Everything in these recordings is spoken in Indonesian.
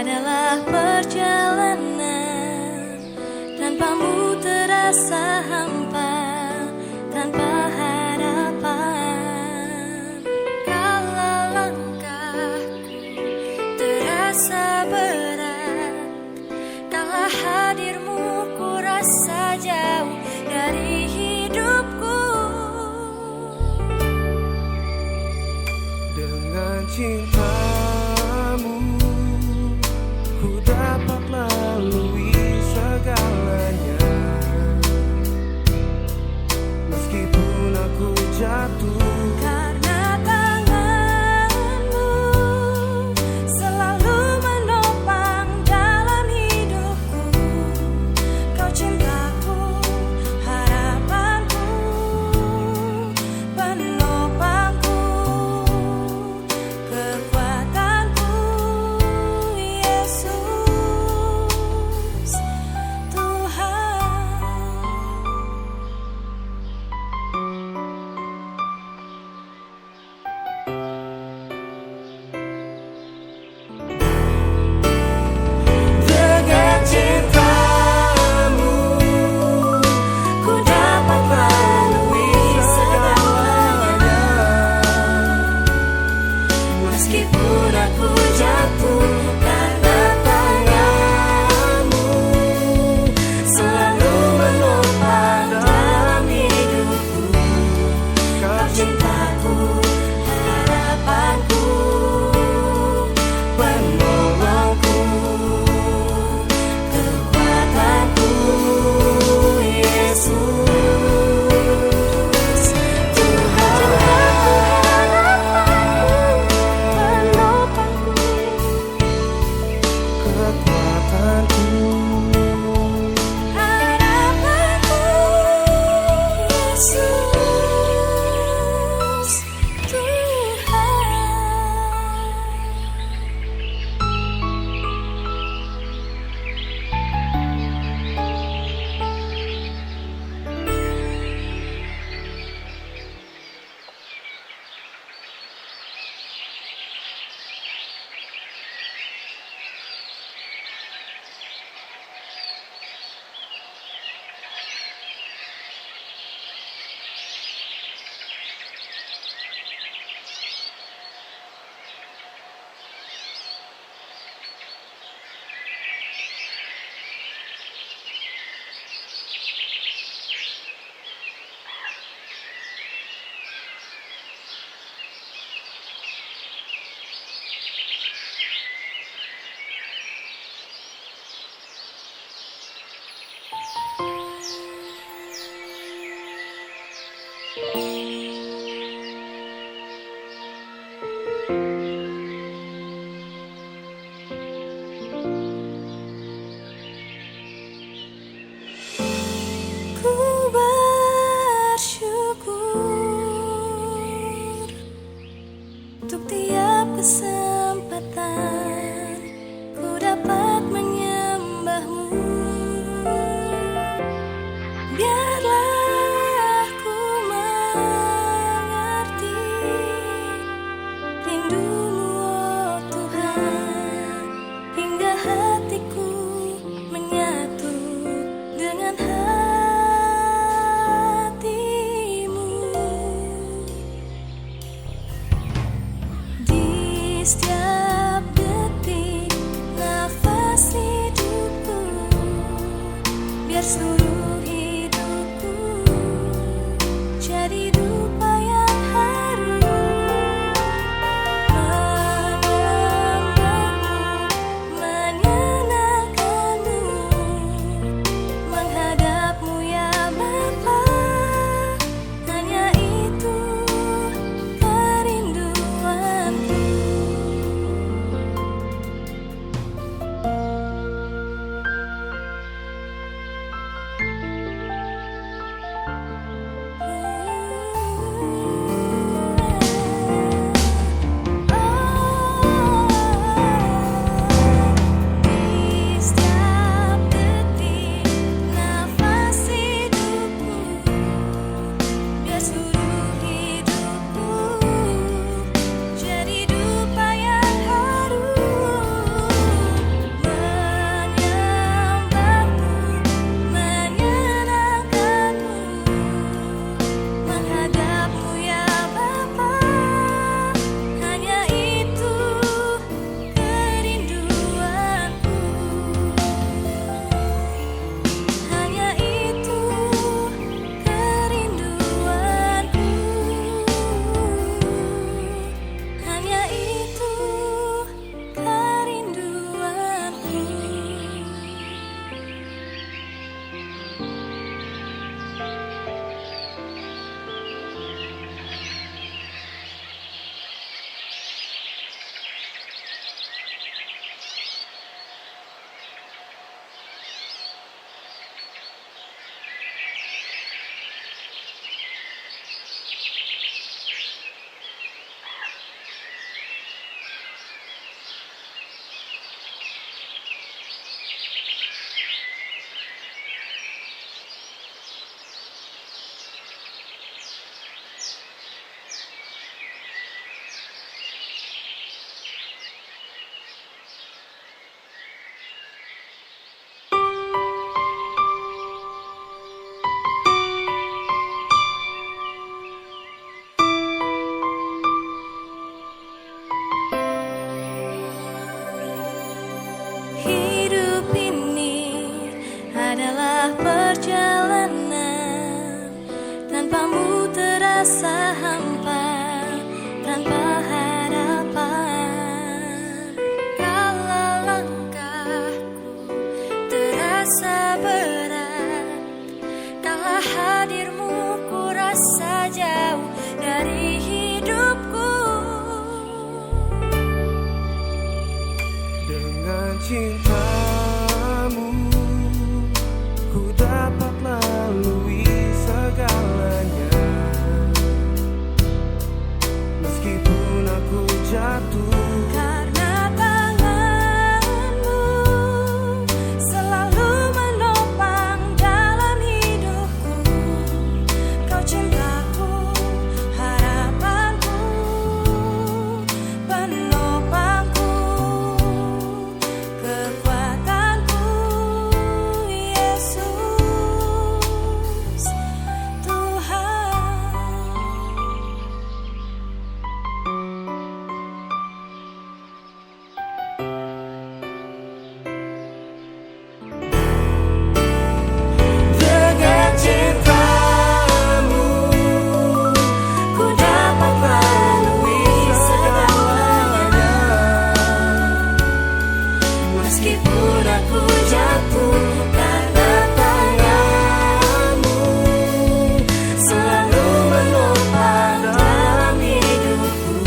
adalah perjalanan tanpamu terasa hampa, tanpa harapan. Kalau langkahku terasa berat, kala hadirmu ku rasa jauh dari hidupku. Dengan cintamu ku dapat lalui segalanya. Meskipun aku jatuh, Karena tanganmu selalu menopang dalam hidupku. Kau cintaku, harapanku, penopangku, kekuatanku, Yesus Tuhan. dengan cintamu Ku dapat lalui segalanya. Meskipun aku jatuh, karena tanganmu selalu menopang dalam hidupku. Kau cintaku, harapanku, penolongku, kekuatanku, Yesus Tuhan. Penopangku, kekuatanku. harapanku, Yesus Tuhan. Ku bersyukur untuk tiap kesempatan ku dapat menyembahmu. Biarlah ku mengerti rindumu, oh Tuhan, hingga hatiku menyatu dengan hatimu. Di setiap detik nafas hidupku, biar seluruh hidupku jadi dupa yang harum. Menyembahmu, menyenangkanmu, menghadapmu ya Bapa, hanya itu kerinduanku. jatuh. Karena tanganmu selalu menopang dalam hidupku. Kau cintaku, harapanku, penopangku, kekuatanku, Yesus Tuhan. Dengan cintamu Ku dapat melalui segalanya. Meskipun aku jatuh, karena tanganmu selalu menopang dalam hidupku.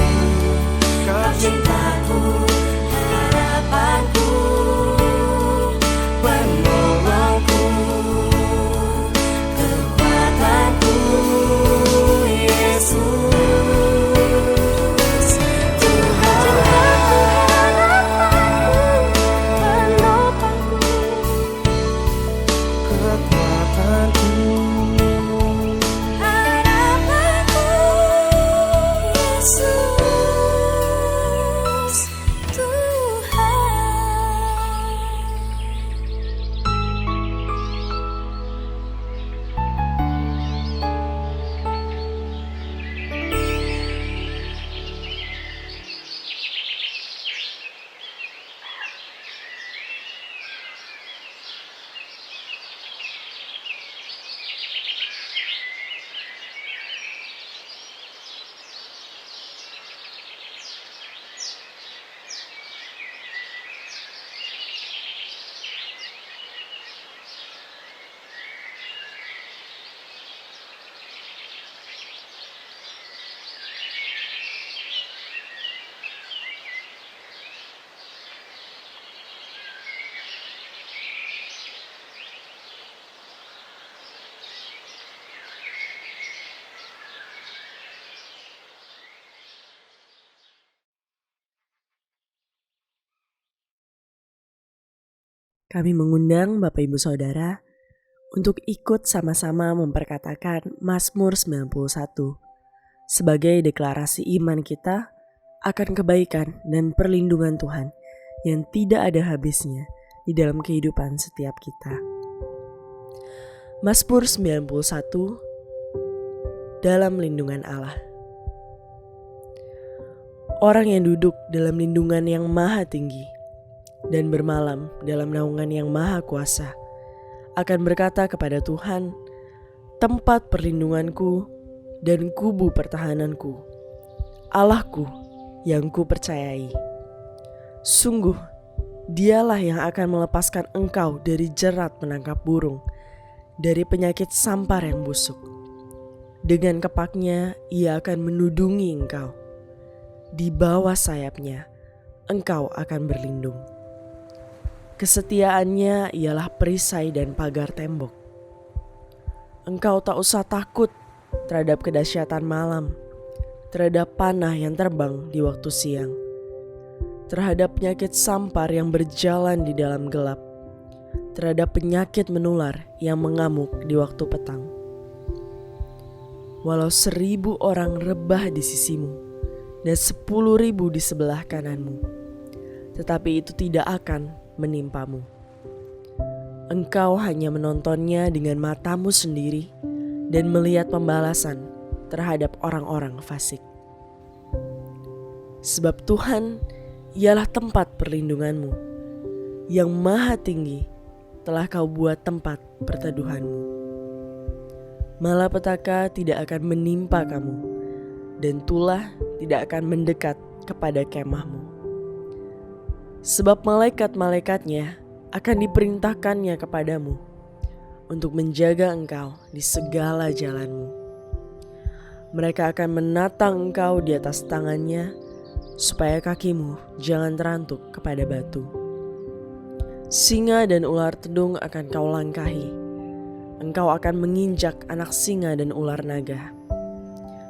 Kau cintaku, harapanku, penolongku, kekuatanku, Yesus Tuhan. Penopangku, kekuatanku. harapanku, Yesus Kami mengundang Bapak Ibu Saudara untuk ikut sama-sama memperkatakan Mazmur 91 sebagai deklarasi iman kita akan kebaikan dan perlindungan Tuhan yang tidak ada habisnya di dalam kehidupan setiap kita. Mazmur 91 dalam lindungan Allah. Orang yang duduk dalam lindungan yang maha tinggi dan bermalam dalam naungan yang maha kuasa akan berkata kepada Tuhan, tempat perlindunganku dan kubu pertahananku, Allahku yang ku percayai. Sungguh, dialah yang akan melepaskan engkau dari jerat menangkap burung, dari penyakit sampar yang busuk. Dengan kepaknya ia akan menudungi engkau. Di bawah sayapnya engkau akan berlindung. Kesetiaannya ialah perisai dan pagar tembok. Engkau tak usah takut terhadap kedahsyatan malam, terhadap panah yang terbang di waktu siang, terhadap penyakit sampar yang berjalan di dalam gelap, terhadap penyakit menular yang mengamuk di waktu petang. Walau 1.000 orang rebah di sisimu dan 10.000 di sebelah kananmu, tetapi itu tidak akan menimpamu. Engkau hanya menontonnya dengan matamu sendiri dan melihat pembalasan terhadap orang-orang fasik. Sebab Tuhan ialah tempat perlindunganmu, yang maha tinggi telah kau buat tempat perteduhanmu. Malapetaka tidak akan menimpa kamu, dan tulah tidak akan mendekat kepada kemahmu. Sebab malaikat-malaikatnya akan diperintahkannya kepadamu untuk menjaga engkau di segala jalanmu. Mereka akan menatang engkau di atas tangannya, supaya kakimu jangan terantuk kepada batu. Singa dan ular tedung akan kau langkahi. Engkau akan menginjak anak singa dan ular naga.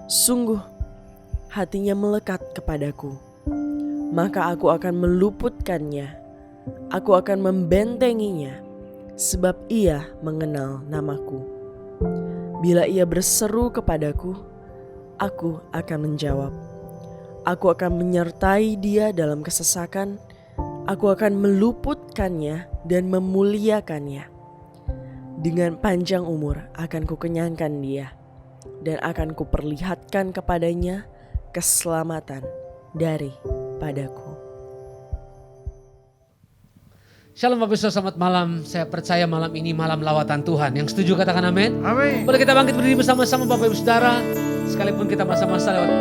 Sungguh, hatinya melekat kepadaku, maka aku akan meluputkannya. Aku akan membentenginya, sebab ia mengenal namaku. Bila ia berseru kepadaku, aku akan menjawab. Aku akan menyertai dia dalam kesesakan. Aku akan meluputkannya dan memuliakannya. Dengan panjang umur akan kukenyangkan dia, dan akan kuperlihatkan kepadanya keselamatan daripadaku. Shalom Bapak Ibu, selamat malam. Saya percaya malam ini malam lawatan Tuhan. Yang setuju katakan amin. Amin. Boleh kita bangkit berdiri bersama-sama Bapak Ibu Saudara. Sekalipun kita masa-masa lewat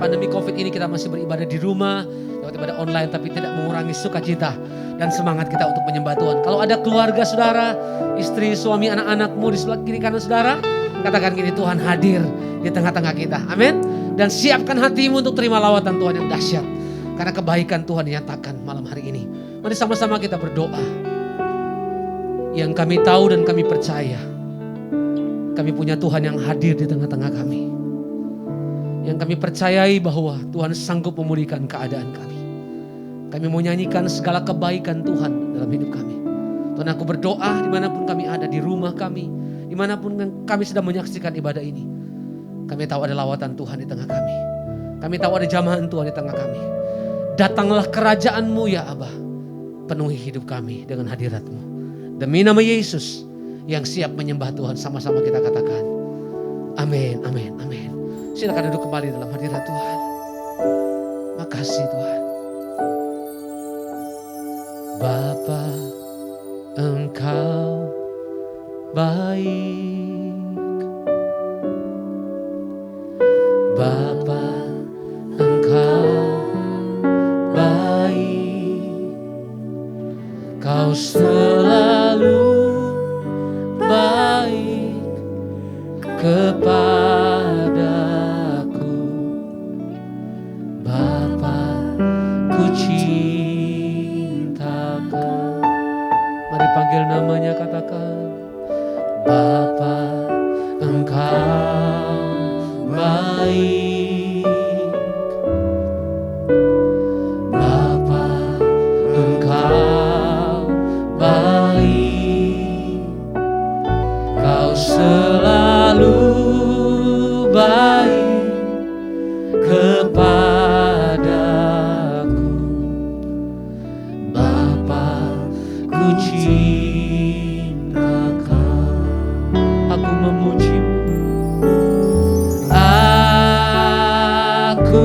pandemi COVID ini kita masih beribadah di rumah, lewat ibadah online, tapi tidak mengurangi sukacita dan semangat kita untuk menyembah Tuhan. Kalau ada keluarga saudara, istri, suami, anak-anakmu di sebelah kiri kanan saudara, katakan gini, Tuhan hadir di tengah-tengah kita. Amin. Dan siapkan hatimu untuk terima lawatan Tuhan yang dahsyat. Karena kebaikan Tuhan dinyatakan malam hari ini. Mari sama-sama kita berdoa. Yang kami tahu dan kami percaya, kami punya Tuhan yang hadir di tengah-tengah kami. Yang kami percayai bahwa Tuhan sanggup memulihkan keadaan kami. Kami mau nyanyikan segala kebaikan Tuhan dalam hidup kami. Tuhan, aku berdoa dimanapun kami ada, di rumah kami, dimanapun kami sedang menyaksikan ibadah ini. Kami tahu ada lawatan Tuhan di tengah kami. Kami tahu ada jamahan Tuhan di tengah kami. Datanglah kerajaan-Mu ya Abah. Penuhi hidup kami dengan hadirat-Mu. Demi nama Yesus yang siap menyembah Tuhan, sama-sama kita katakan amin, amin, amin. Silakan duduk kembali dalam hadirat Tuhan. Makasih Tuhan. Bapa, Engkau baik. Bapa, Engkau baik. Kau selalu baik kepadaku. Bapa, ku cinta Kau. Mari panggil namanya, katakan Bapa, Engkau baik. Bapa, Engkau baik. Kau selalu baik kepadaku. Bapa, ku cinta Kau. Aku memuji-Mu. Aku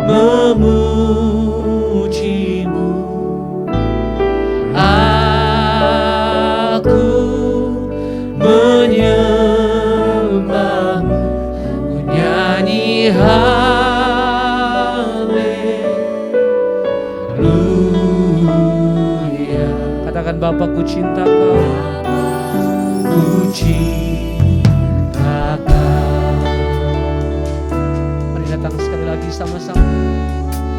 memuji-Mu. Aku menyembah-Mu. Ku nyanyi haleluya. Katakan Bapa, ku cinta Kau. Ku cinta Kau. Mari datang sekali lagi sama-sama.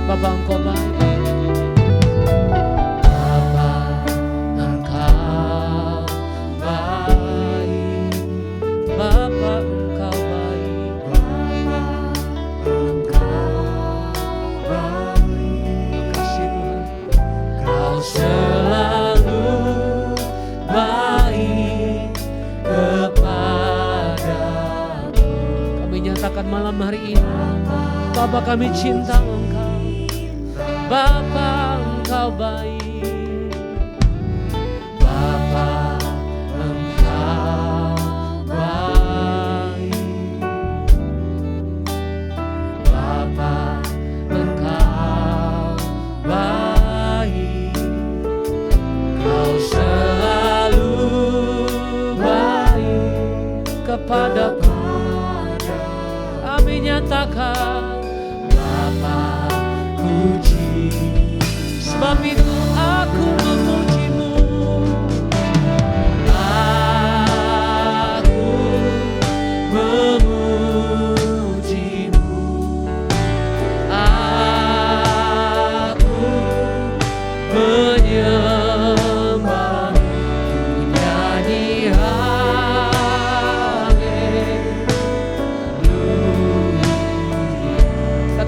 Bapa, Engkau baik. Bapa, Engkau baik. Bapa, Engkau baik. Bapa, Engkau baik. Kasih Tuhan. Kau selalu baik kepadaku. Kami nyatakan malam hari ini, Bapa, kami cinta Engkau. Bapa, Engkau baik. Bapa, Engkau baik. Bapa, Engkau baik. Kau selalu baik kepadaku. Kami nyatakan Bapa, ku cinta. Sebab itu aku memuji-Mu. Aku memuji-Mu. Aku menyembah-Mu. Nyanyi haleluya.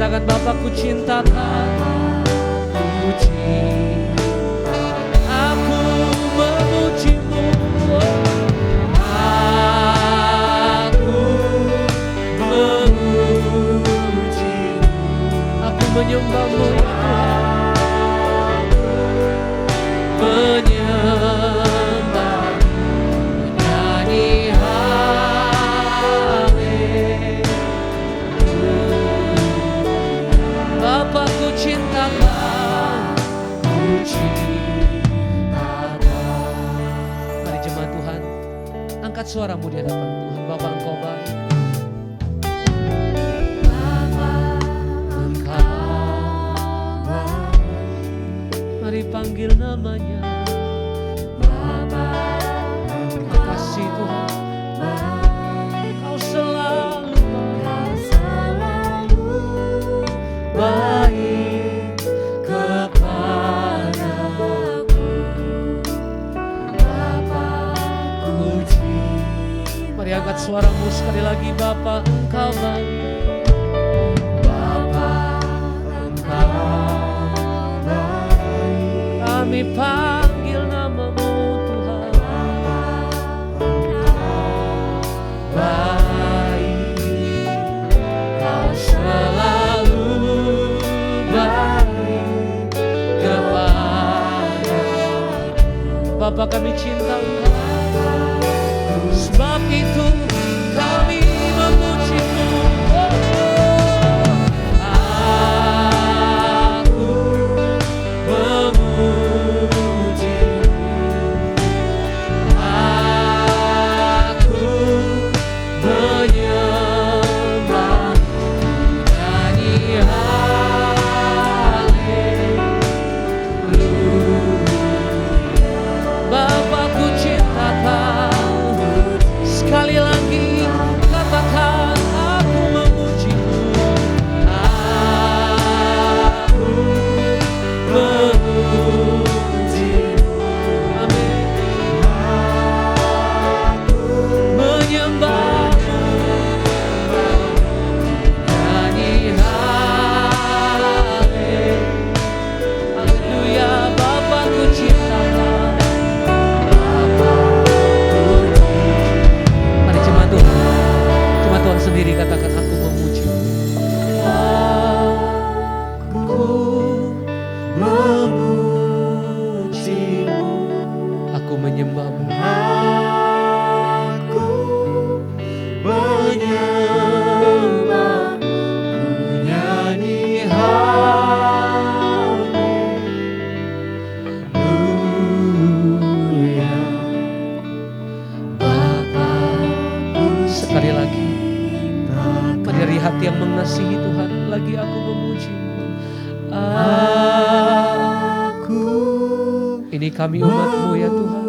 katakan Bapakku cinta Kau, ku cinta, aku memujimu, aku memujimu, aku menyembahmu ya Tuhan, menyembahmu, menyanyi Bapakku cinta Kau, ku cinta Kau. Mari jemaat Tuhan, angkat suaramu di hadapan Tuhan. Bapa Engkau baik, Engkau baik. Mari panggil namanya Bapa. Kasih Tuhan, Kau selalu baik kepadaku, Bapakku cinta. Mari angkat suaramu sekali lagi. Bapa Engkau baik, Bapa Engkau baik. Kami panggil namamu Tuhan, baik, Kau selalu baik kepadaku. Bapa kami cinta Engkau, sebab itu kami memujimu. Aku memujimu, aku menyembahmu, nyanyi Bapakku cinta Kau. Sekali lagi katakan aku memujimu, aku memujimu, amin. Aku menyembahmu, nyanyi haleluya. Bapakku cinta Kau. Tuhan sendiri katakan aku memujimu, aku memujimu, aku menyembahmu, aku menyembahmu, nyanyi haleluya. Bapakku, sekali lagi dari hati yang mengasihi Tuhan, lagi aku memujimu. Aku, ini kami umat-Mu ya Tuhan.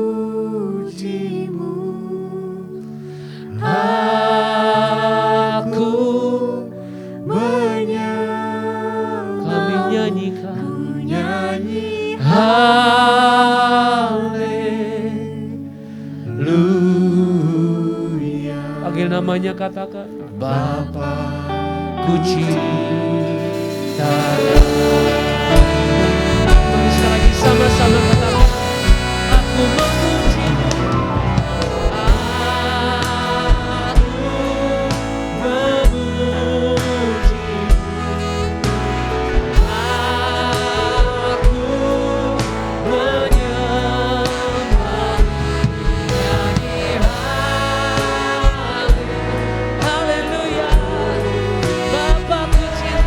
Aku kami nyanyikan haleluya. Panggil namanya, katakan Bapakku cinta. Mari sekali lagi sama-sama katakan aku memujimu, aku memujimu, aku menyembahmu, nyanyi haleluya. Bapakku cinta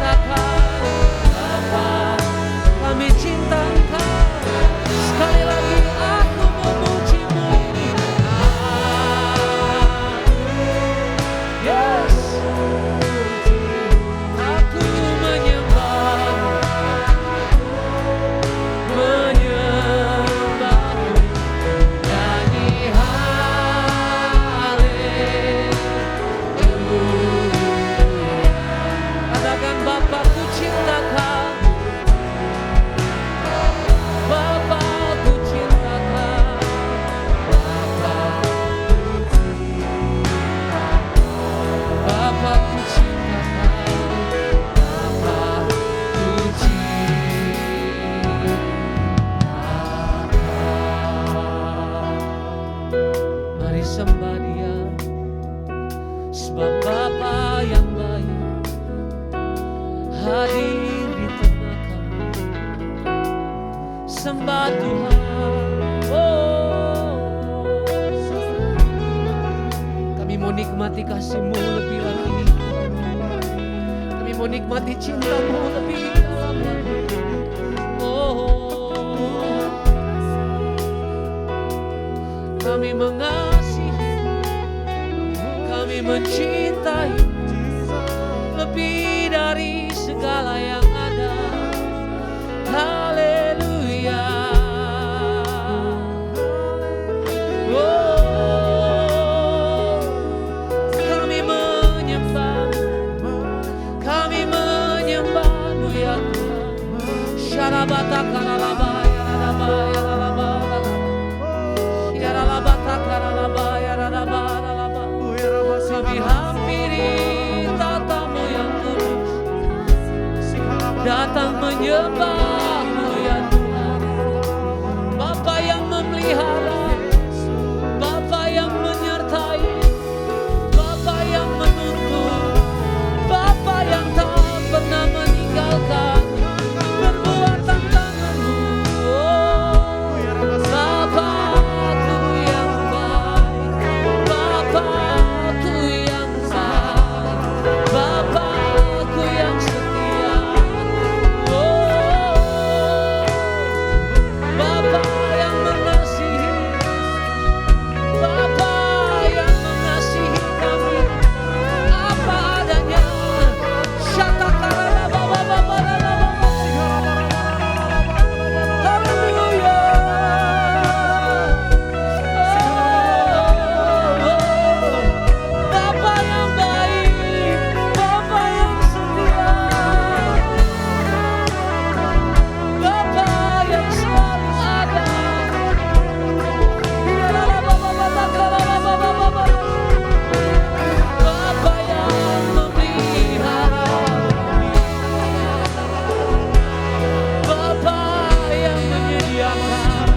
hadir di tengah kami. Sembah Tuhan. Kami mau nikmati kasih-Mu lebih lagi. Kami mau nikmati cinta-Mu lebih dalam. Kami mengasihi, kami mencintai lebih dari segala yang ada. Haleluya. Oh, kami menyembah-Mu ya Tuhan. Syarabata karalaba yaralaba yaralaba yaralabata karalaba yaralaba yaralaba. Kami hampiri tata-Mu yang kudus, datang menyembah-Mu ya Tuhan. Bapa yang memelihara, Bapa yang menyertai, Bapa yang menuntun, Bapa yang tak pernah meninggalkan perbuatan tangan-Mu. Oh, Bapa-Ku yang baik, Bapa-Ku yang baik, Bapa-Ku yang setia. Oh, Bapa yang mengasihi, Bapa yang mengasihi kami apa adanya. Syatakarana baba baba baba. Haleluya. Bapa yang baik, Bapa yang setia, Bapa yang selalu ada. Bapa yang memelihara, Bapa yang menyediakan,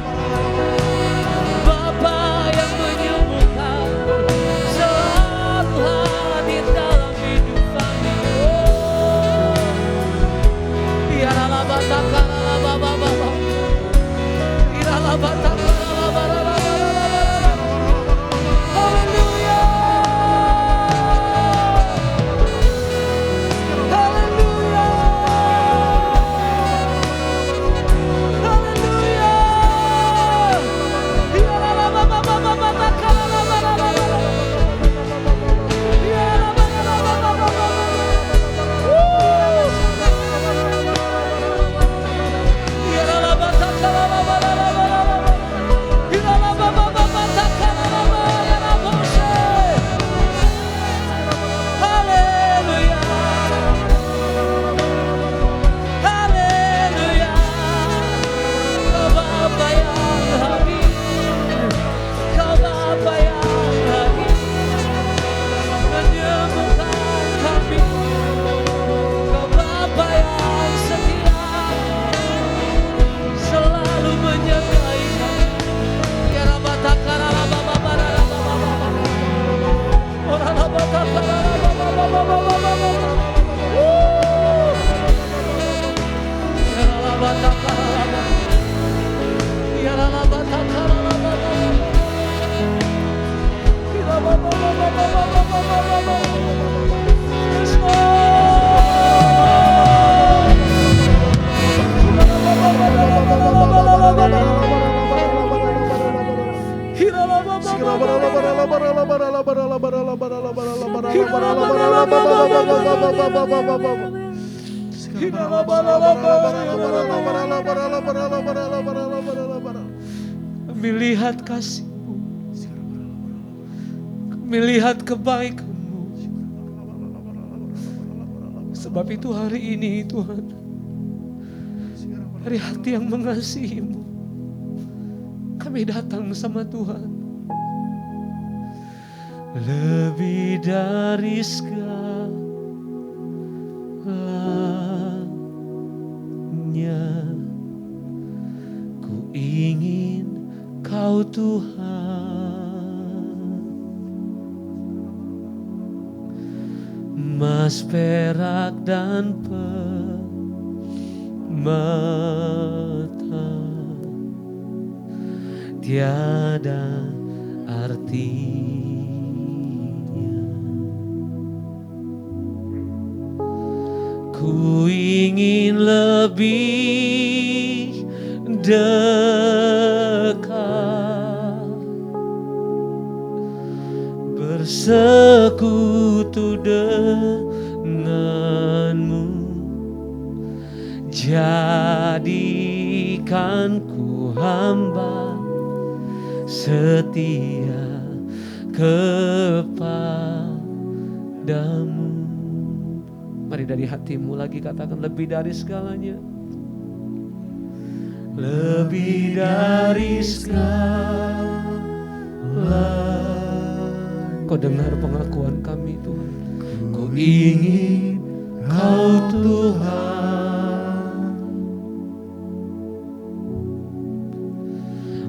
Bapa yang menyembuhkan, selalu hadir dalam hidup kami. Iralah bata karala baba baba, iralah bata karala baba baba. Haleluya, haleluya, haleluya. Iralah baba baba bata karala baba baba. Iralah baba baba baba. Iralah bata karala baba baba. Iralah baba baba bata karala baba baba. Haleluya, haleluya. Kau Bapa yang hadir, Kau Bapa yang hadir, menyembuhkan kami. Kau Bapa yang setia, selalu menyertai kami. Ya Rabata karala baba baba baba. Ora Rabata karala baba baba baba. Ya Rabata karala baba. Ya Rabata karala baba. Ya Rabata baba baba baba. Yes, melihat kasih-Mu, melihat kebaikan-Mu. Sebab itu hari ini Tuhan, dari hati yang mengasihi-Mu, kami datang sama Tuhan. Lebih dari segalanya, ku ingin Kau Tuhan. Emas, perak, dan perak mata tiada artinya. Ku ingin lebih dekat, bersekutu denganmu. Jadikan ku hamba setia kepadamu. Mari dari hatimu lagi katakan, lebih dari segalanya. Lebih dari segala. Kau dengar pengakuan kami Tuhan. Ku ingin Kau Tuhan,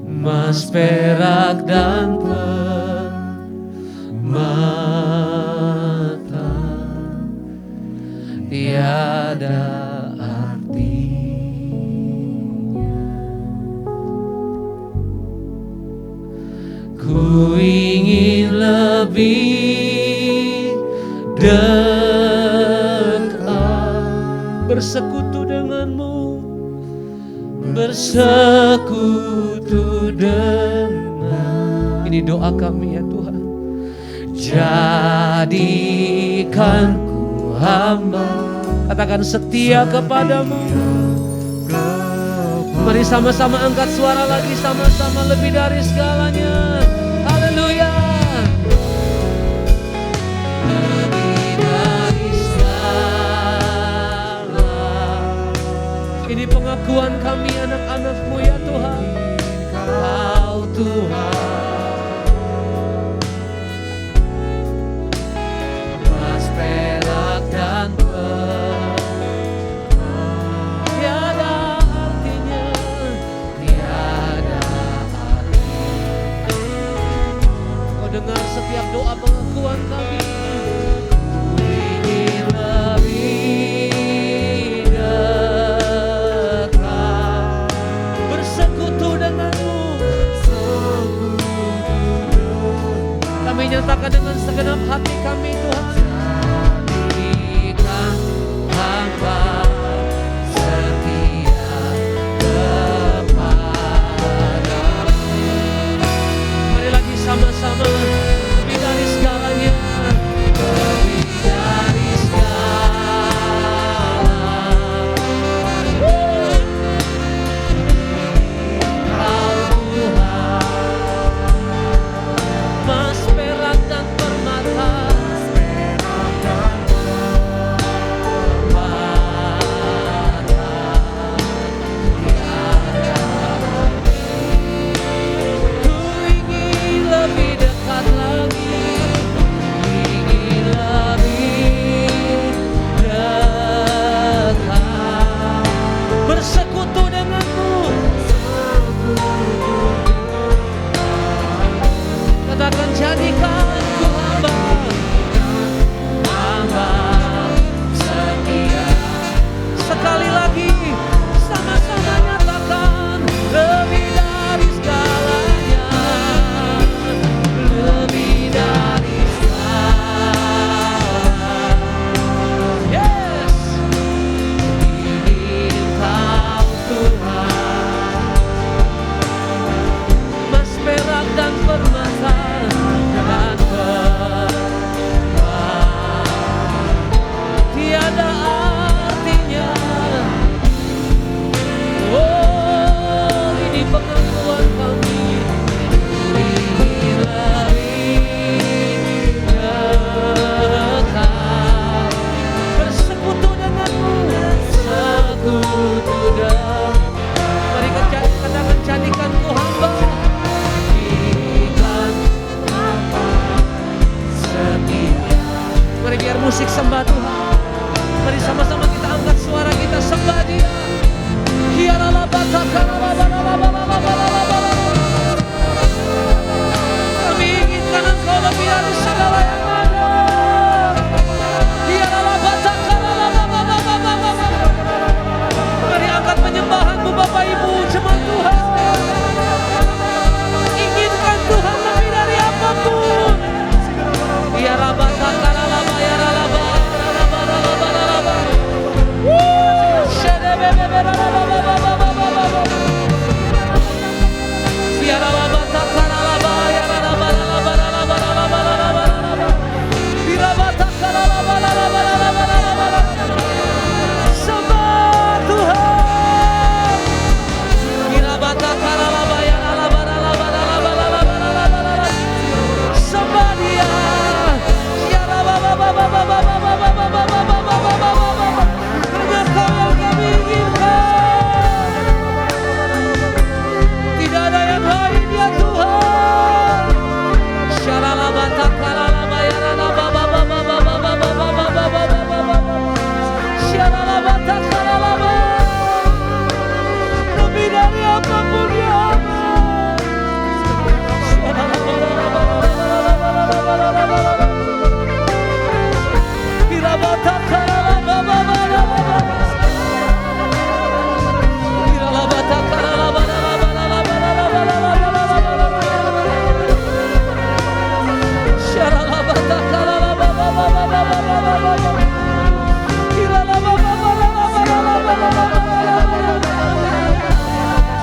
emas, perak, dan permata tiada artinya. Ku ingin lebih dekat, bersekutu denganmu, bersekutu dengan. Ini doa kami ya Tuhan. Jadikan ku hamba, katakan, setia kepadamu. Mari sama-sama angkat suara lagi, sama-sama, lebih dari segalanya. Haleluya. Lebih dari segala. Ini pengakuan kami anak-anak-Mu ya Tuhan. Kau Tuhan, emas, perak, dan tiada artinya, tiada artinya. Kau dengar setiap doa pengakuan kami. Ku ingin lebih dekat, bersekutu denganmu, bersekutu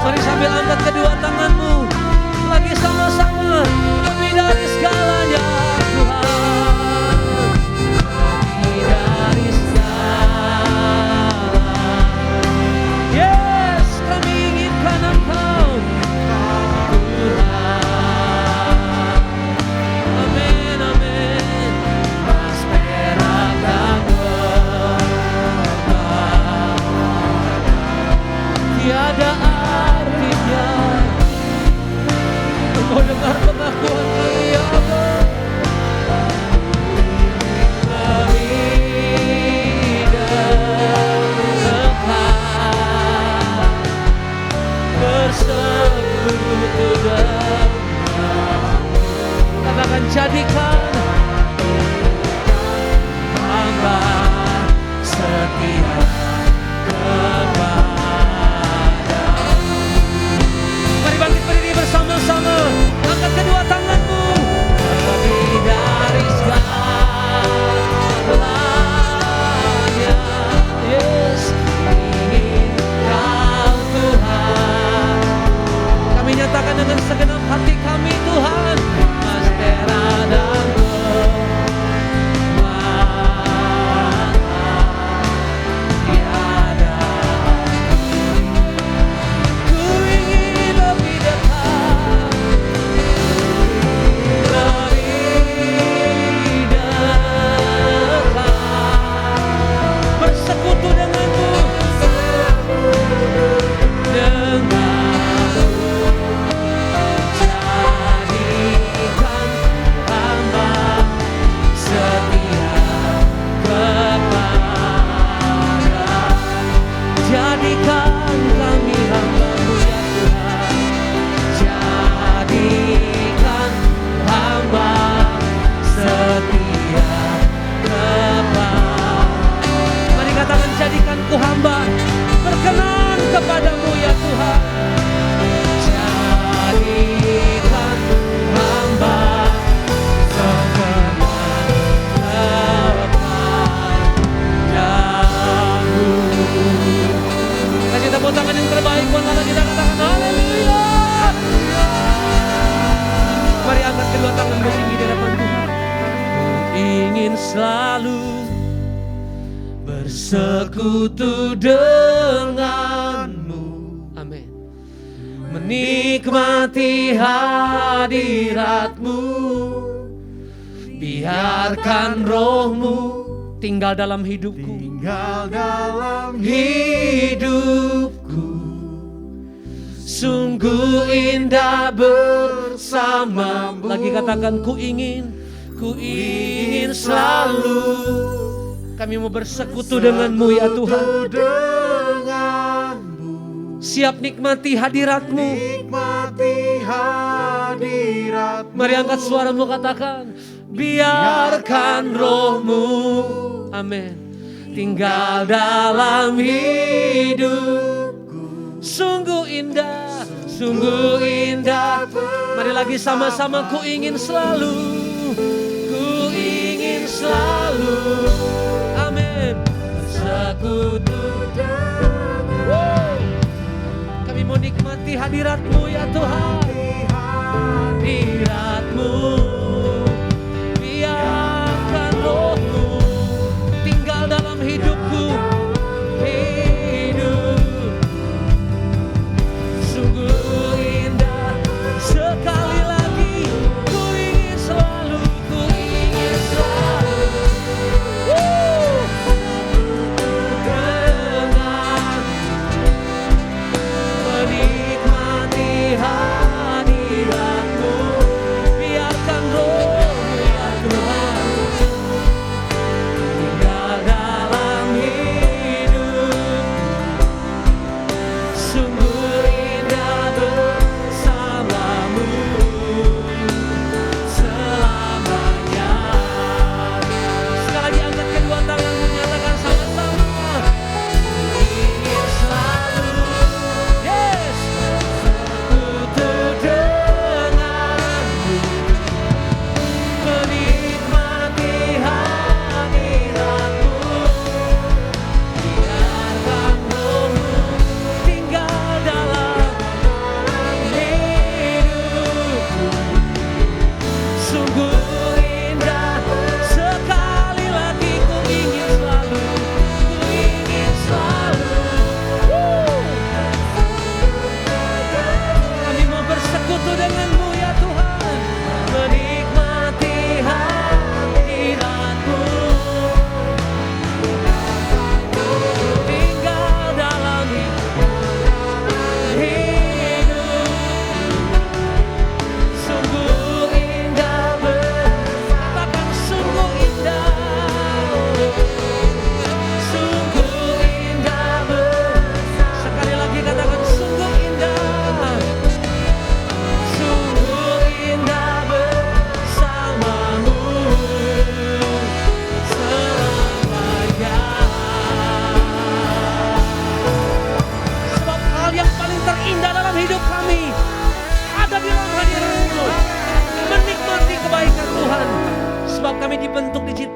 Mari sambil angkat kedua tanganmu, lagi sama-sama, lebih dari segalanya Tuhan, lebih dari segala. Yes, kami inginkan Engkau Tuhan. Amin, amin. Mas perak dan berubah, tiada artinya. Engkau dengar pengakuan kami ya Allah. Lebih dekat, bersekutu denganmu. Katakan jadikan hamba setia kepadamu. Mari bangkit berdiri bersama-sama, angkat kedua tanganmu, lebih dari segalanya. Yes, ingin Kau Tuhan. Kami nyatakan dengan segenap hati kami Tuhan, Mas Tera dan tiada. Ku ingin lebih dekat, lebih dekat, bersekutu denganmu, denganmu. Jadikan hamba setia kepada. Jadikan kami hamba-Mu ya Tuhan. Jadikan hamba setia kepada. Mari katakan, jadikan ku hamba berkenan kepadamu ya Tuhan. Jadikan hamba berkenan kepadamu. Kasih tepuk tangan yang terbaik buat Allah, kita katakan haleluya. Mari angkat kedua tangan tinggi di hadapan Tuhan. Ingin selalu bersekutu denganmu. Amin. Menikmati hadiratmu, biarkan rohmu tinggal dalam hidupku, tinggal dalam hidupku. Sungguh indah bersamamu. Lagi katakan, ku ingin selalu. Kami mau bersekutu denganmu ya Tuhan. Siap nikmati hadiratmu. Mari angkat suaramu, katakan, biarkan rohmu, amin, tinggal dalam hidupku. Sungguh indah, sungguh indah. Mari lagi sama-sama, ku ingin selalu, ku ingin selalu, amin, bersekutu denganmu. Kami mau nikmati hadiratmu ya Tuhan, hadiratmu. Biarkan rohmu tinggal dalam hidupku, hidup sungguh indah. Sekali lagi, ku ingin selalu, ku ingin selalu dengan menikmati hadiratmu.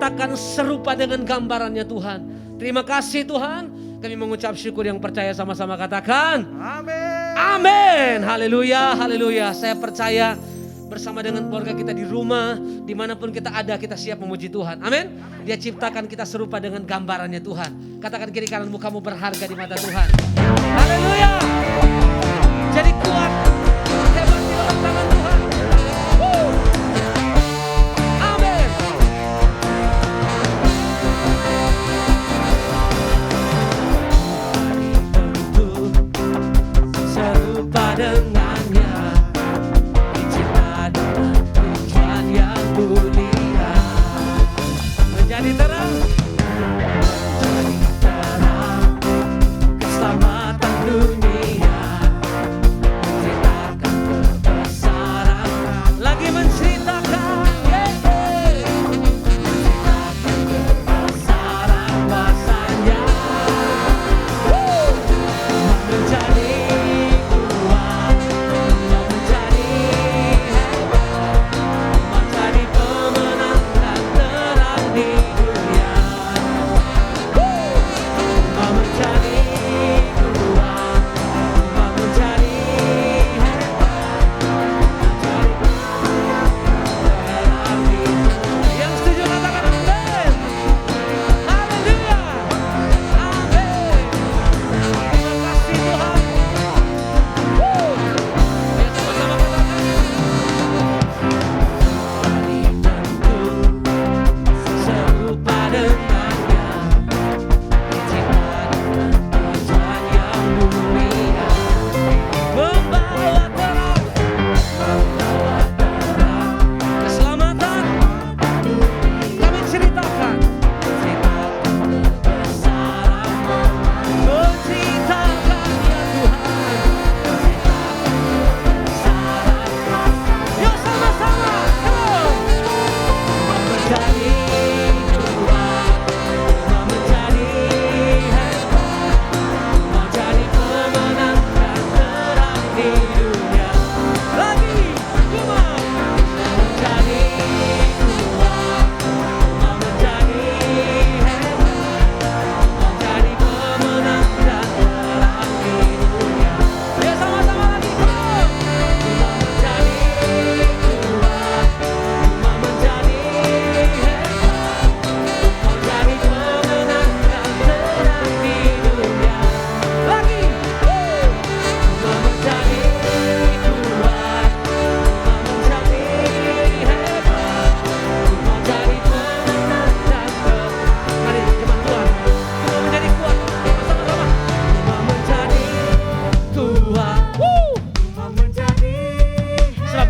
diciptakan serupa dengan gambarannya Tuhan. Terima kasih Tuhan. Kami mengucap syukur, yang percaya sama-sama katakan Amin. amin. Haleluya, haleluya. Saya percaya bersama dengan keluarga kita di rumah, dimanapun kita ada, kita siap memuji Tuhan. Amin. Dia ciptakan kita serupa dengan gambarannya Tuhan. Katakan kiri kananmu, kamu berharga di mata Tuhan. Haleluya. Jadi kuat, hebat di dalam tangan Tuhan. Amin. Serupa dengannya, dicipta dengan tujuan yang mulia, menjadi terang, keselamatan dunia, menceritakan kebesaran, lagi menceritakan, menceritakan kebesaran kuasanya, menjadi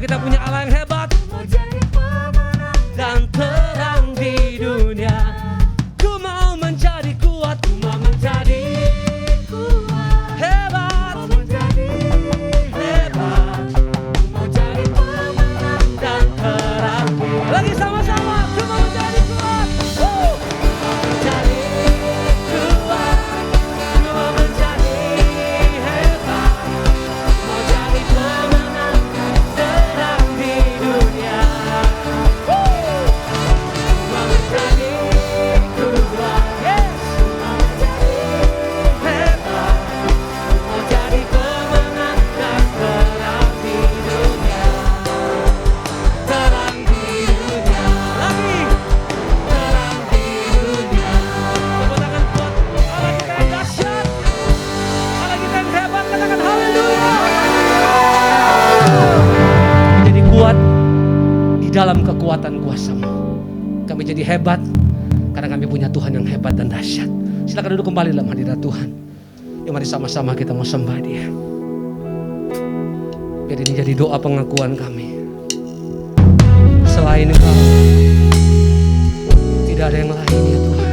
kita punya Allah yang hebat dan terang di dunia. Ku mau menjadi kuat, ku mau menjadi hebat, mau menjadi hebat, mau jadi pemenang dan terang. Lagi sama-sama, ku mau menjadi kuat, mau menjadi kuat, ku mau menjadi hebat, mau jadi pemenang terang di dunia. Mau menjadi kuat, yes, mau menjadi hebat, mau jadi pemenang dan terang di dunia. Terang di dunia, lagi terang di dunia. Tepuk tangan buat Allah kita yang dahsyat, Allah kita yang hebat, katakan haleluya. Menjadi kuat di dalam kekuatan kuasa-Mu. Kami jadi hebat karena kami punya Tuhan yang hebat dan dahsyat. Silakan duduk kembali dalam hadirat Tuhan. Ya, mari sama-sama kita mau sembah Dia. Biar ini jadi doa pengakuan kami. Selain Engkau, tidak ada yang lain ya Tuhan.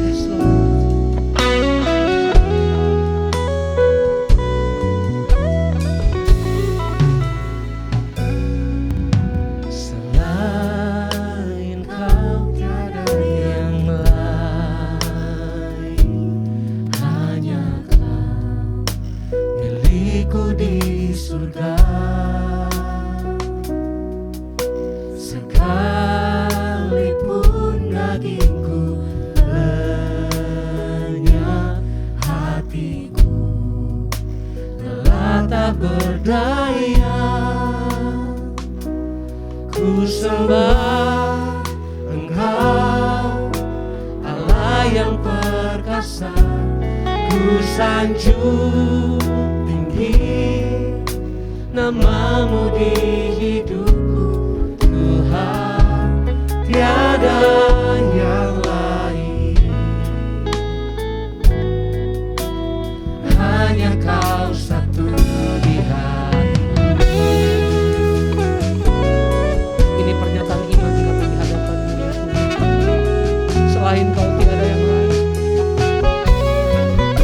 Yes, Lord. Selain Kau tiada yang lain, hanya Kau milikku di surga. Sekali tak berdaya. Ku sembah Engkau, Allah yang perkasa. Ku sanjung tinggi namamu di hidupku, Tuhan, tiada yang lain. Hanya Kau satu di hatiku. Ini pernyataan iman jika kami hadapan dunia. Selain Kau tiada yang lain.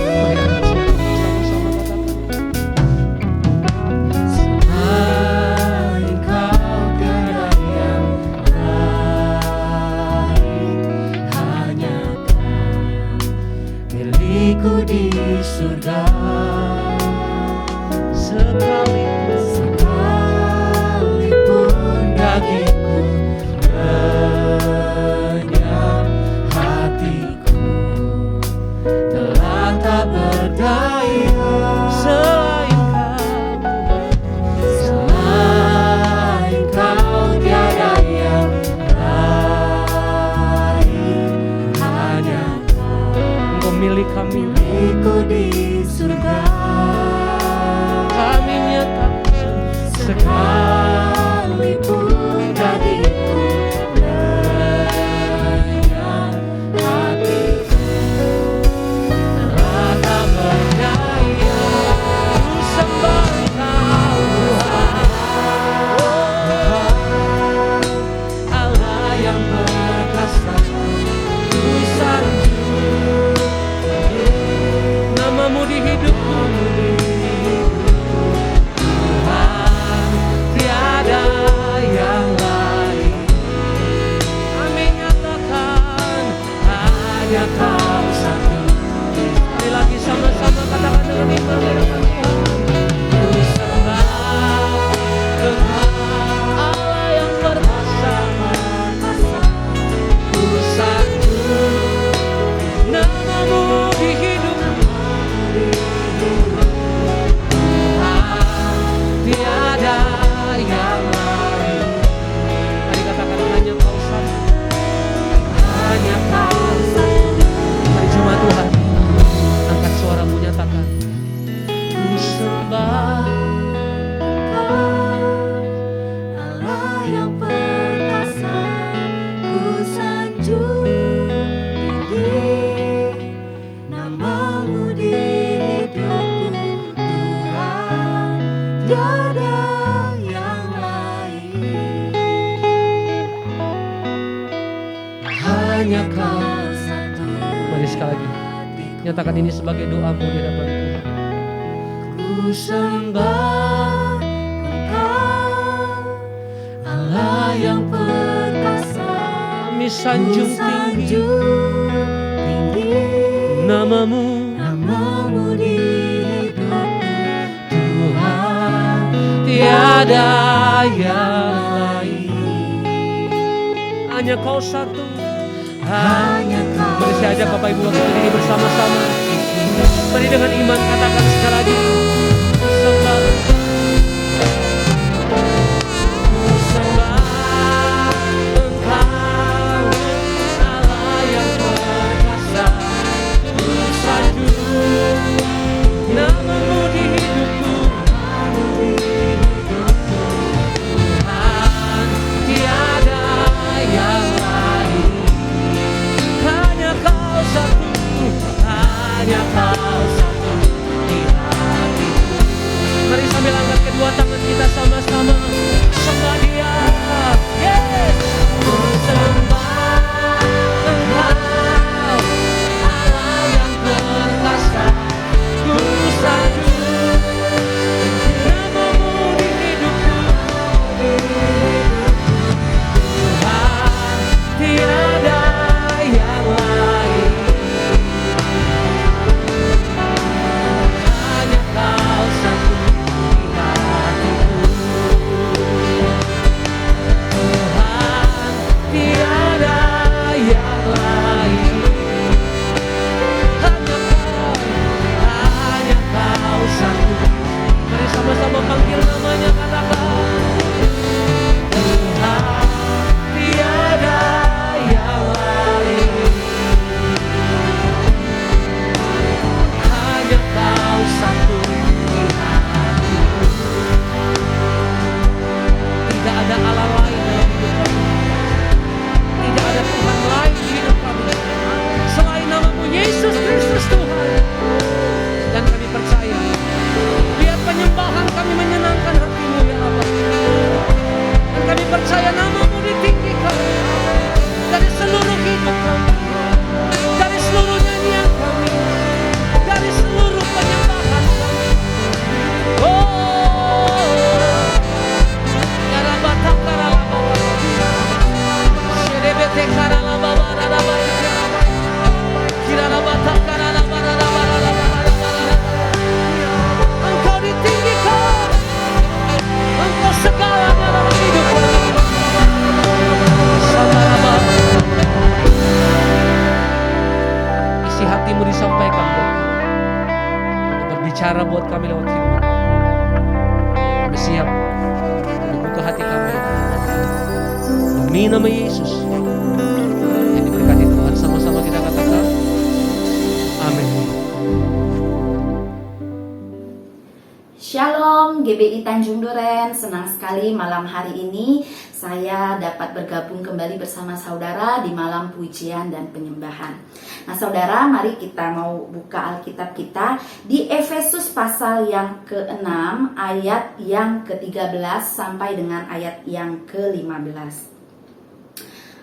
Mari angkat suara sama-sama katakan. Selain Kau tiada yang lain. Hanya Kau milikku di surga. Sekalipun dagingku lenyap, hatiku telah tak berdaya. Selain Kau tiada yang lain. Hanya Engkau milik kami, milikku di surga. Kami nyatakan sekalipun dagingku lenyap, hatiku telah tak berdaya. Ku sembah Engkau, Tuhan, Allah yang perkasa. Ku sanjung namamu di hidupku, Tuhan, tiada yang lain. Kami nyatakan hanya Kau satu. Sekali lagi sama-sama katakan dengan iman di hadapan Tuhan. Ku sembah Engkau, Allah yang perkasa. Ku sanjung namamu di hidupku, Tuhan, tiada yang lain. Mari katakan hanya Kau satu. Hanya Kau satu. Mari jemaat Tuhan, angkat suaramu, nyatakan. Ku sembah Engkau, Allah yang perkasa. Ku sanjung tinggi namamu di hidupku, Tuhan, tiada yang lain. Hanya Kau satu. Mari sekali lagi nyatakan ini sebagai doamu di hadapan Tuhan. Ku sembah Engkau, Allah yang perkasa. Kami sanjung tinggi namamu di hidupku, Tuhan, tiada yang lain. Hanya Kau satu. Hanya Kau. Mari saya ajak Bapak Ibu waktu ini bersama-sama. Mari dengan iman katakan sekali lagi. Sembah. Ku sembah Engkau, Allah yang perkasa. Ku sanjung namamu di hidupku, Tuhan, tiada yang lain. Hanya Kau satu. Hanya Kau satu di hatiku. Mari sambil angkat kedua tangan kita sama-sama sembah Dia. Yes. Ku sembah Engkau, Allah yang perkasa. Ku sanjung namamu di hidupku, Tuhan, tiada yang lain. berbicara buat kami lewat firman. Kami siap membuka hati kami demi nama Yesus yang diberkati Tuhan. Sama-sama kita katakan amin. Shalom GBI Tanjung Duren, senang sekali malam hari ini saya dapat bergabung kembali bersama saudara di malam pujian dan penyembahan. Nah saudara, mari kita mau buka Alkitab kita di Efesus pasal yang ke-6 ayat yang ke-13 sampai dengan ayat yang ke-15.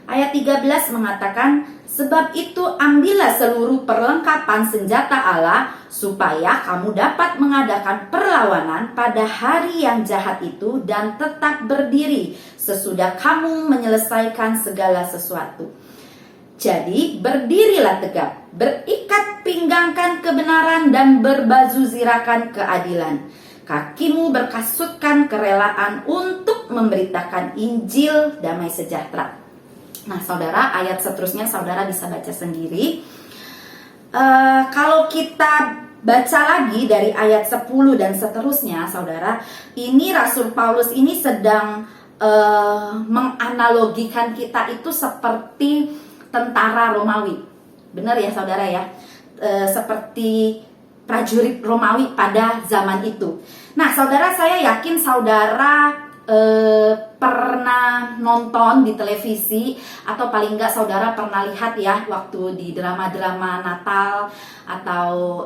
Ayat 13 mengatakan, sebab itu ambillah seluruh perlengkapan senjata Allah supaya kamu dapat mengadakan perlawanan pada hari yang jahat itu dan tetap berdiri sesudah kamu menyelesaikan segala sesuatu. Jadi berdirilah tegap, berikat pinggangkan kebenaran dan berbaju zirakan keadilan. Kakimu berkasutkan kerelaan untuk memberitakan Injil damai sejahtera. Nah saudara, ayat seterusnya saudara bisa baca sendiri. Kalau kita baca lagi dari ayat 10 dan seterusnya saudara, ini Rasul Paulus ini sedang menganalogikan kita itu seperti tentara Romawi. Benar ya saudara ya, seperti prajurit Romawi pada zaman itu. Nah saudara, saya yakin saudara pernah nonton di televisi atau paling enggak saudara pernah lihat ya waktu di drama-drama Natal atau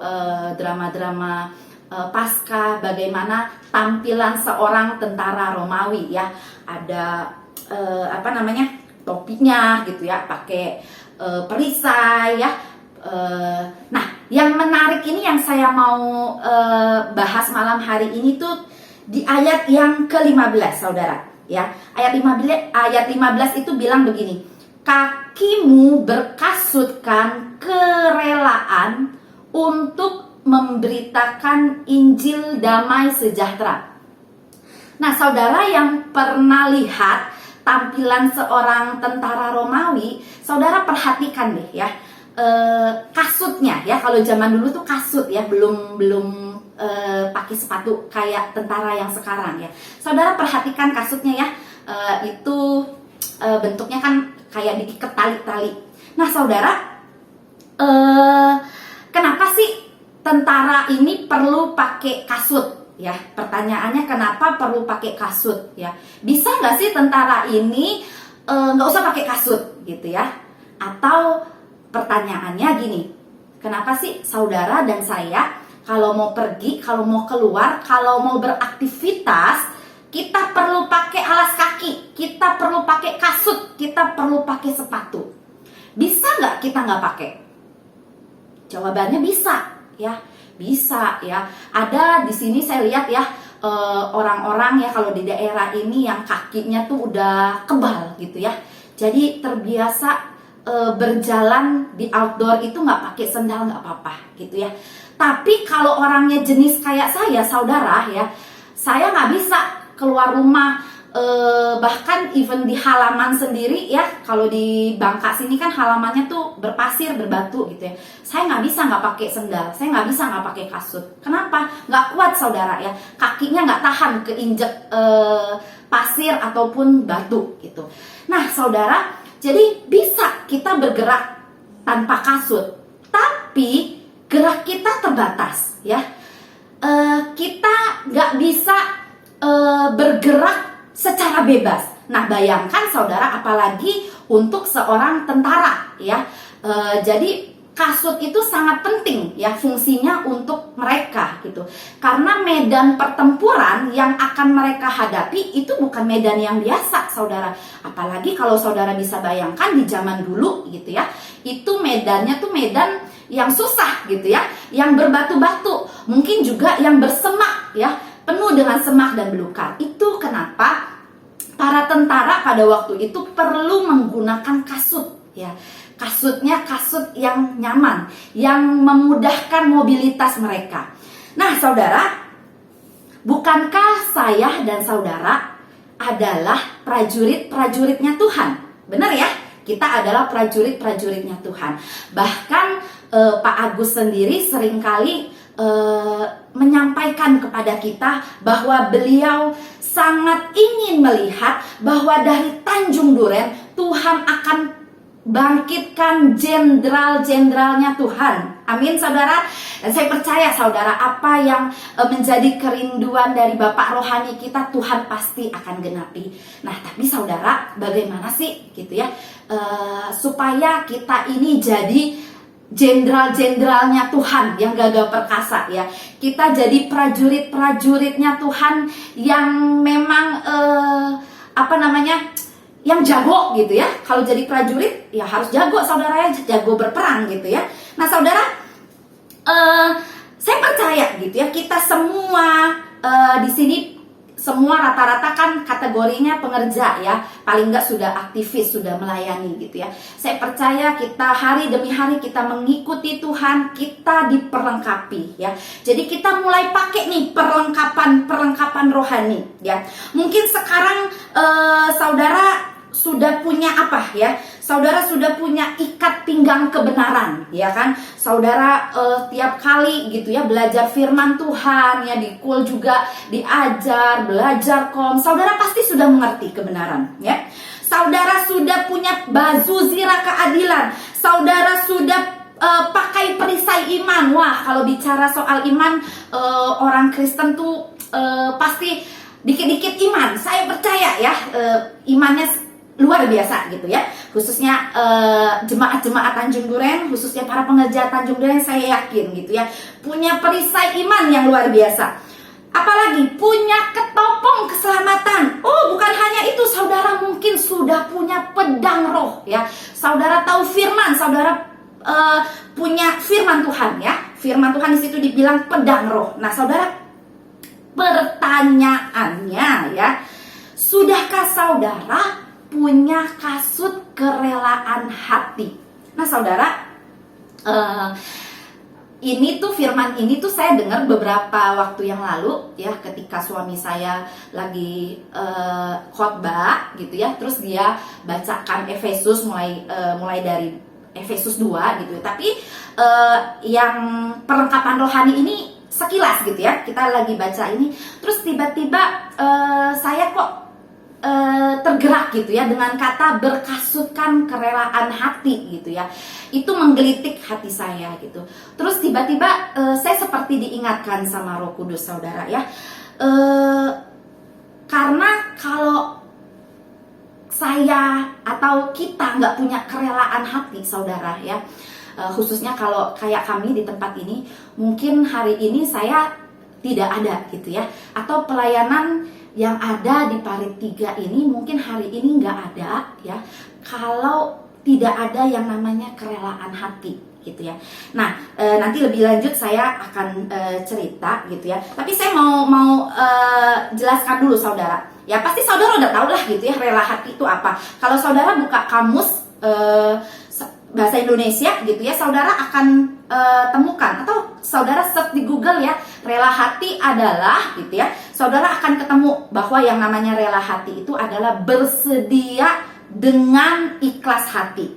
drama-drama Paskah, bagaimana tampilan seorang tentara Romawi ya. Ada topinya gitu ya, pakai perisai ya. Nah, yang menarik ini yang saya mau bahas malam hari ini tuh di ayat yang ke-15 saudara ya. Ayat 15 itu bilang begini, kakimu berkasutkan kerelaan untuk memberitakan Injil damai sejahtera. Nah saudara yang pernah lihat tampilan seorang tentara Romawi, saudara perhatikan deh ya, kasutnya ya. Kalau zaman dulu tuh kasut ya, belum pakai sepatu kayak tentara yang sekarang ya. Saudara perhatikan kasutnya ya, itu bentuknya kan kayak diikat tali-tali. Nah saudara, kenapa sih tentara ini perlu pakai kasut ya? Pertanyaannya kenapa perlu pakai kasut ya? Bisa nggak sih tentara ini nggak usah pakai kasut gitu ya? Atau pertanyaannya gini, kenapa sih saudara dan saya kalau mau pergi, kalau mau keluar, kalau mau beraktivitas, kita perlu pakai alas kaki, kita perlu pakai kasut, kita perlu pakai sepatu. Bisa nggak kita nggak pakai? Jawabannya bisa, ya, bisa ya. Ada di sini saya lihat ya orang-orang ya kalau di daerah ini yang kakinya tuh udah kebal gitu ya. Jadi terbiasa berjalan di outdoor itu nggak pakai sendal nggak apa-apa gitu ya. Tapi kalau orangnya jenis kayak saya, saudara ya, saya nggak bisa keluar rumah, bahkan even di halaman sendiri ya. Kalau di Bangka sini kan halamannya tuh berpasir, berbatu gitu ya. Saya nggak bisa nggak pakai sendal, saya nggak bisa nggak pakai kasut. Kenapa? Nggak kuat saudara ya, kakinya nggak tahan keinjek pasir ataupun batu gitu. Nah saudara, jadi bisa kita bergerak tanpa kasut, tapi gerak kita terbatas ya. Kita nggak bisa bergerak secara bebas. Nah bayangkan saudara, apalagi untuk seorang tentara ya. Jadi kasut itu sangat penting ya fungsinya untuk mereka gitu. Karena medan pertempuran yang akan mereka hadapi itu bukan medan yang biasa saudara. Apalagi kalau saudara bisa bayangkan di zaman dulu gitu ya. Itu medannya tuh medan yang susah gitu ya, yang berbatu-batu, mungkin juga yang bersemak ya, penuh dengan semak dan belukar. Itu kenapa para tentara pada waktu itu perlu menggunakan kasut ya. Kasutnya kasut yang nyaman, yang memudahkan mobilitas mereka. Nah saudara, bukankah saya dan saudara adalah prajurit-prajuritnya Tuhan? Benar ya? Kita adalah prajurit-prajuritnya Tuhan. Bahkan Pak Agus sendiri seringkali menyampaikan kepada kita bahwa beliau sangat ingin melihat bahwa dari Tanjung Duren Tuhan akan bangkitkan jenderal-jenderalnya Tuhan. Amin saudara. Dan saya percaya saudara, apa yang menjadi kerinduan dari Bapak rohani kita, Tuhan pasti akan genapi. Nah tapi saudara, bagaimana sih gitu ya, supaya kita ini jadi jenderal-jenderalnya Tuhan yang gagah perkasa ya. Kita jadi prajurit-prajuritnya Tuhan yang memang yang jago gitu ya. Kalau jadi prajurit ya harus jago saudara ya, jago berperang gitu ya. Nah saudara, saya percaya gitu ya, kita semua di sini semua rata-rata kan kategorinya pengerja ya, paling nggak sudah aktivis, sudah melayani gitu ya. Saya percaya kita hari demi hari kita mengikuti Tuhan, kita diperlengkapi ya. Jadi kita mulai pakai nih perlengkapan rohani ya. Mungkin sekarang saudara sudah punya apa ya? Saudara sudah punya ikat pinggang kebenaran, ya kan? Saudara tiap kali gitu ya belajar firman Tuhan ya, di kul juga diajar, belajar saudara pasti sudah mengerti kebenaran ya. Saudara sudah punya baju zirah keadilan. Saudara sudah pakai perisai iman. Wah, kalau bicara soal iman, orang Kristen tuh pasti dikit-dikit iman. Saya percaya ya, imannya luar biasa gitu ya, khususnya jemaat-jemaat Tanjung Duren, khususnya para pengerja Tanjung Duren, saya yakin gitu ya, punya perisai iman yang luar biasa. Apalagi punya ketopong keselamatan. Oh, bukan hanya itu, saudara mungkin sudah punya pedang roh ya. Saudara tahu firman, saudara punya firman Tuhan ya. Firman Tuhan di situ dibilang pedang roh. Nah, saudara, pertanyaannya ya, sudahkah saudara punya kasut kerelaan hati? Nah saudara, ini tuh firman ini tuh saya dengar beberapa waktu yang lalu ya, ketika suami saya lagi khotbah gitu ya, terus dia bacakan Efesus mulai dari Efesus 2 gitu ya. Tapi yang perlengkapan rohani ini sekilas gitu ya, kita lagi baca ini, terus tiba-tiba saya kok tergerak gitu ya dengan kata berkasutkan kerelaan hati gitu ya. Itu menggelitik hati saya gitu. Terus tiba-tiba saya seperti diingatkan sama Roh Kudus saudara ya, karena kalau saya atau kita nggak punya kerelaan hati saudara ya, khususnya kalau kayak kami di tempat ini, mungkin hari ini saya tidak ada gitu ya, atau pelayanan yang ada di Parit 3 ini mungkin hari ini nggak ada ya, kalau tidak ada yang namanya kerelaan hati gitu ya. Nah nanti lebih lanjut saya akan cerita gitu ya, tapi saya mau jelaskan dulu saudara ya. Pasti saudara udah tahu lah gitu ya, rela hati itu apa. Kalau saudara buka kamus bahasa Indonesia gitu ya, saudara akan temukan, atau saudara search di Google ya, rela hati adalah gitu ya, saudara akan ketemu bahwa yang namanya rela hati itu adalah bersedia dengan ikhlas hati.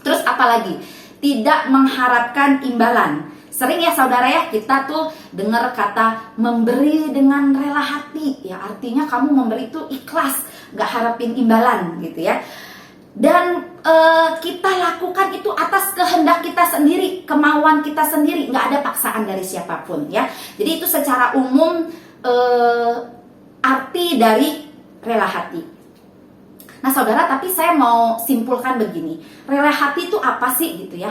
Terus apalagi? Tidak mengharapkan imbalan. Sering ya saudara ya, kita tuh dengar kata memberi dengan rela hati ya, artinya kamu memberi itu ikhlas, gak harapin imbalan gitu ya. Dan kita lakukan itu atas kehendak kita sendiri, kemauan kita sendiri, nggak ada paksaan dari siapapun ya. Jadi itu secara umum arti dari rela hati. Nah saudara, tapi saya mau simpulkan begini, rela hati itu apa sih gitu ya?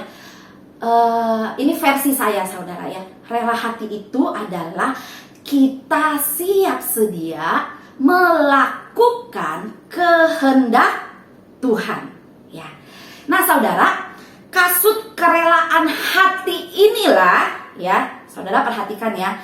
Ini versi saya saudara ya. Rela hati itu adalah kita siap sedia melakukan kehendak Tuhan ya. Nah saudara, kasut kerelaan hati inilah ya, saudara perhatikan ya,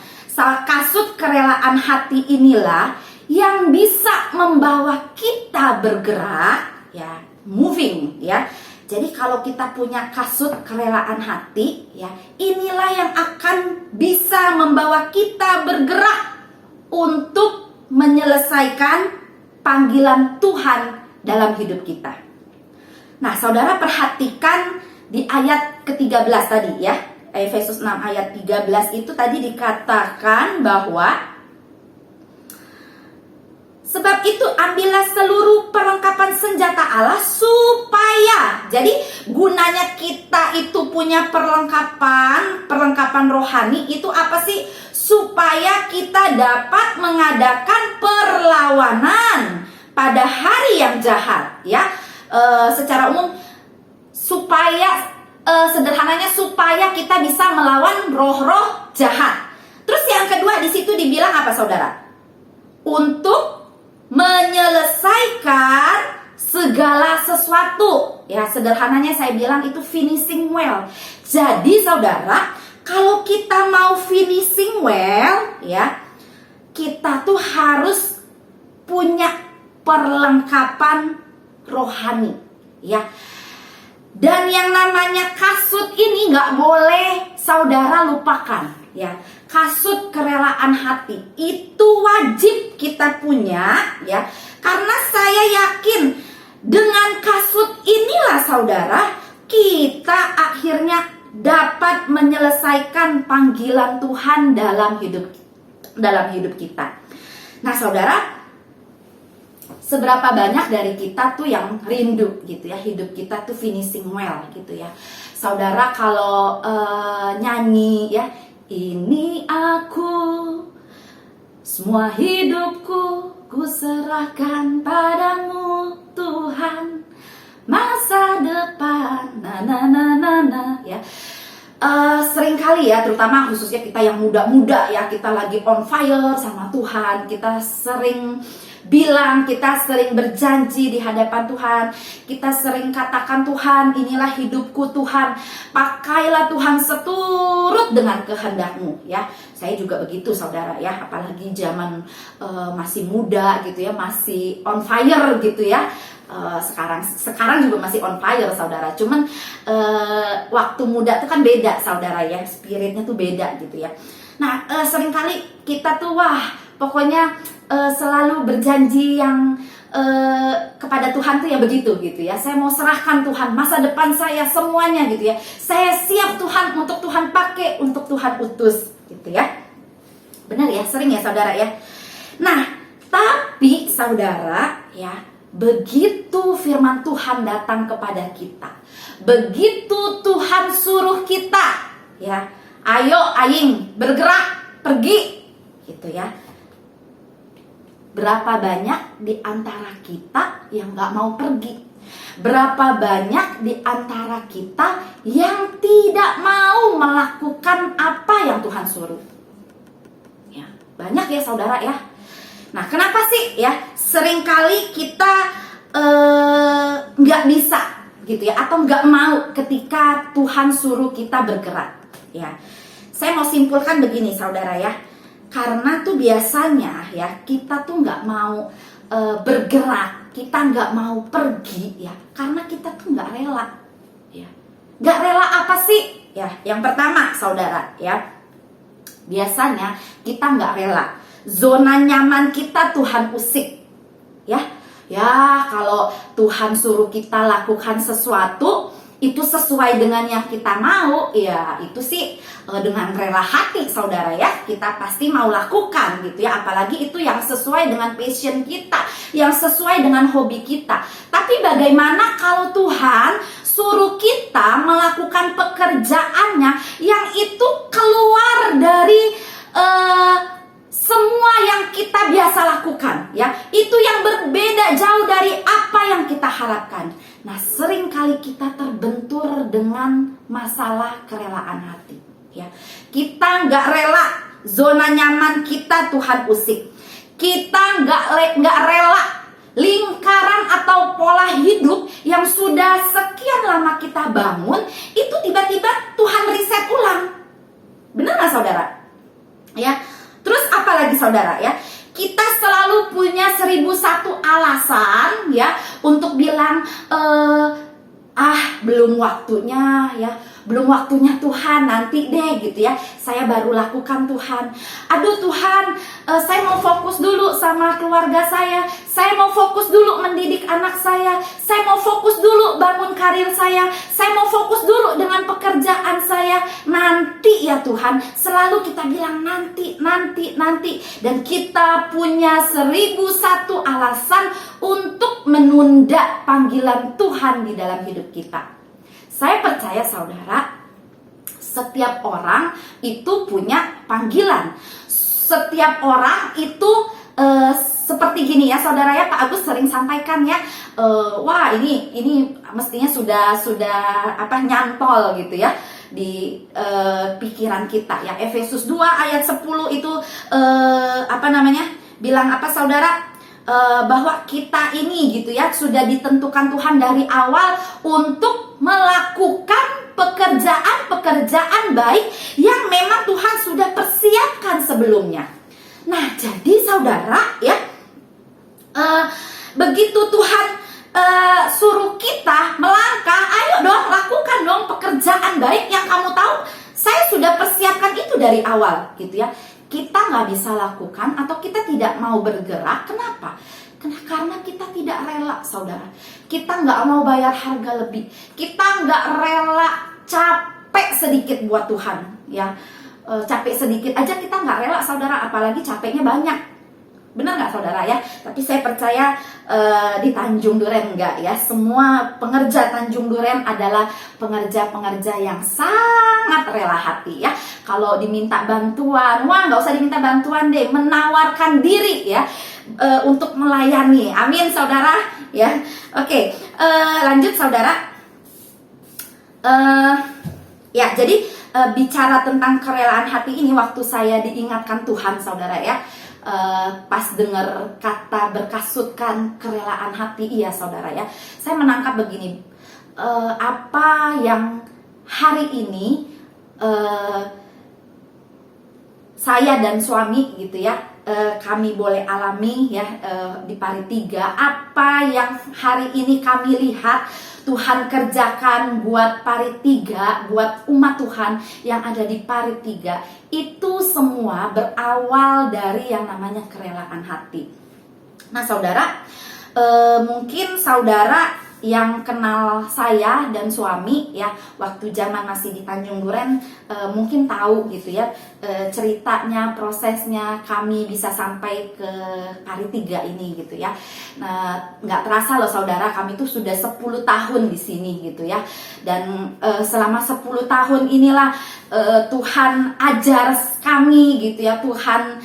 kasut kerelaan hati inilah yang bisa membawa kita bergerak ya, moving ya. Jadi kalau kita punya kasut kerelaan hati ya, inilah yang akan bisa membawa kita bergerak untuk menyelesaikan panggilan Tuhan dalam hidup kita. Nah saudara perhatikan di ayat ke-13 tadi ya, Efesus 6 ayat 13 itu tadi dikatakan bahwa sebab itu ambillah seluruh perlengkapan senjata Allah supaya, jadi gunanya kita itu punya perlengkapan rohani itu apa sih? Supaya kita dapat mengadakan perlawanan pada hari yang jahat, ya. Secara umum supaya sederhananya supaya kita bisa melawan roh-roh jahat. Terus yang kedua di situ dibilang apa, saudara? Untuk menyelesaikan segala sesuatu. Ya, sederhananya saya bilang itu finishing well. Jadi saudara, kalau kita mau finishing well, ya, kita tuh harus punya perlengkapan rohani, ya. Dan yang namanya kasut ini nggak boleh saudara lupakan, ya. Kasut kerelaan hati itu wajib kita punya, ya. Karena saya yakin dengan kasut inilah saudara kita akhirnya dapat menyelesaikan panggilan Tuhan dalam hidup kita. Nah, saudara, seberapa banyak dari kita tuh yang rindu gitu ya, hidup kita tuh finishing well gitu ya. Saudara kalau nyanyi ya, ini aku, semua hidupku ku serahkan padamu Tuhan, masa depan ya. Seringkali ya, terutama khususnya kita yang muda-muda ya, kita lagi on fire sama Tuhan, kita sering bilang, kita sering berjanji di hadapan Tuhan, kita sering katakan, Tuhan inilah hidupku Tuhan, pakailah Tuhan seturut dengan kehendak-Mu ya. Saya juga begitu saudara ya, apalagi zaman masih muda gitu ya, masih on fire gitu ya. Sekarang juga masih on fire saudara, cuman waktu muda tuh kan beda saudara ya, spiritnya tuh beda gitu ya. Nah seringkali kita tuh pokoknya selalu berjanji yang kepada Tuhan tuh ya begitu gitu ya. Saya mau serahkan Tuhan masa depan saya semuanya gitu ya. Saya siap Tuhan untuk Tuhan pakai, untuk Tuhan utus gitu ya. Benar ya, sering ya saudara ya. Nah, tapi saudara ya, begitu firman Tuhan datang kepada kita, begitu Tuhan suruh kita ya, ayo aing bergerak pergi gitu ya. Berapa banyak di antara kita yang gak mau pergi? Berapa banyak di antara kita yang tidak mau melakukan apa yang Tuhan suruh? Ya, banyak ya saudara ya. Nah, kenapa sih ya seringkali kita gak bisa gitu ya, atau gak mau ketika Tuhan suruh kita bergerak ya. Saya mau simpulkan begini saudara ya. Karena tuh biasanya ya kita tuh nggak mau bergerak, kita nggak mau pergi ya, karena kita tuh nggak rela ya. Nggak rela apa sih ya? Yang pertama saudara ya, biasanya kita nggak rela zona nyaman kita Tuhan usik ya. Ya kalau Tuhan suruh kita lakukan sesuatu itu sesuai dengan yang kita mau, ya itu sih dengan rela hati saudara ya, kita pasti mau lakukan gitu ya, apalagi itu yang sesuai dengan passion kita, yang sesuai dengan hobi kita. Tapi bagaimana kalau Tuhan suruh kita melakukan pekerjaannya yang itu keluar dari semua yang kita biasa lakukan ya, itu yang berbeda jauh dari apa yang kita harapkan. Nah, seringkali kita terbentur dengan masalah kerelaan hati ya. Kita nggak rela zona nyaman kita Tuhan usik. Kita nggak rela lingkaran atau pola hidup yang sudah sekian lama kita bangun itu tiba-tiba Tuhan reset ulang. Benar nggak saudara? Ya. Terus apa lagi saudara ya? Kita selalu punya 1001 alasan ya untuk bilang belum waktunya ya, belum waktunya Tuhan, nanti deh gitu ya, saya baru lakukan Tuhan. Aduh Tuhan, saya mau fokus dulu sama keluarga saya mau fokus dulu mendidik anak saya mau fokus dulu bangun karir saya mau fokus dulu dengan pekerjaan saya. Nanti ya Tuhan, selalu kita bilang nanti. Dan kita punya 1001 alasan untuk menunda panggilan Tuhan di dalam hidup kita. Saya percaya saudara, setiap orang itu punya panggilan. Setiap orang itu seperti gini ya saudara ya, Pak Agus sering sampaikan ya, wah ini mestinya sudah nyantol gitu ya di pikiran kita ya. Efesus 2 ayat 10 itu bilang apa saudara? Bahwa kita ini gitu ya sudah ditentukan Tuhan dari awal untuk melakukan pekerjaan baik yang memang Tuhan sudah persiapkan sebelumnya. Nah, jadi saudara ya, begitu Tuhan suruh kita melangkah, ayo dong lakukan dong pekerjaan baik yang kamu tahu saya sudah persiapkan itu dari awal gitu ya. Kita nggak bisa lakukan atau kita tidak mau bergerak. Kenapa? Karena kita tidak rela saudara. Kita nggak mau bayar harga lebih. Kita nggak rela capek sedikit buat Tuhan ya. Capek sedikit aja kita nggak rela saudara, apalagi capeknya banyak. Benar nggak saudara ya? Tapi saya percaya di Tanjung Duren enggak ya. Semua pengerja Tanjung Duren adalah pengerja-pengerja yang sangat rela hati ya. Kalau diminta bantuan, wah nggak usah diminta bantuan deh, menawarkan diri ya untuk melayani. Amin saudara ya. Oke, lanjut saudara. Ya jadi bicara tentang kerelaan hati ini, waktu saya diingatkan Tuhan saudara ya. Pas dengar kata berkasutkan kerelaan hati, iya saudara ya, saya menangkap begini, apa yang hari ini saya dan suami gitu ya, kami boleh alami ya di Pari 3, apa yang hari ini kami lihat Tuhan kerjakan buat Pari 3, buat umat Tuhan yang ada di Pari 3, itu semua berawal dari yang namanya kerelaan hati. Nah saudara, mungkin saudara yang kenal saya dan suami ya waktu zaman masih di Tanjung Duren, mungkin tahu gitu ya ceritanya, prosesnya kami bisa sampai ke Pari 3 ini gitu ya. Nah nggak terasa loh saudara, kami tuh sudah 10 tahun di sini gitu ya. Dan selama 10 tahun inilah Tuhan ajar kami gitu ya, Tuhan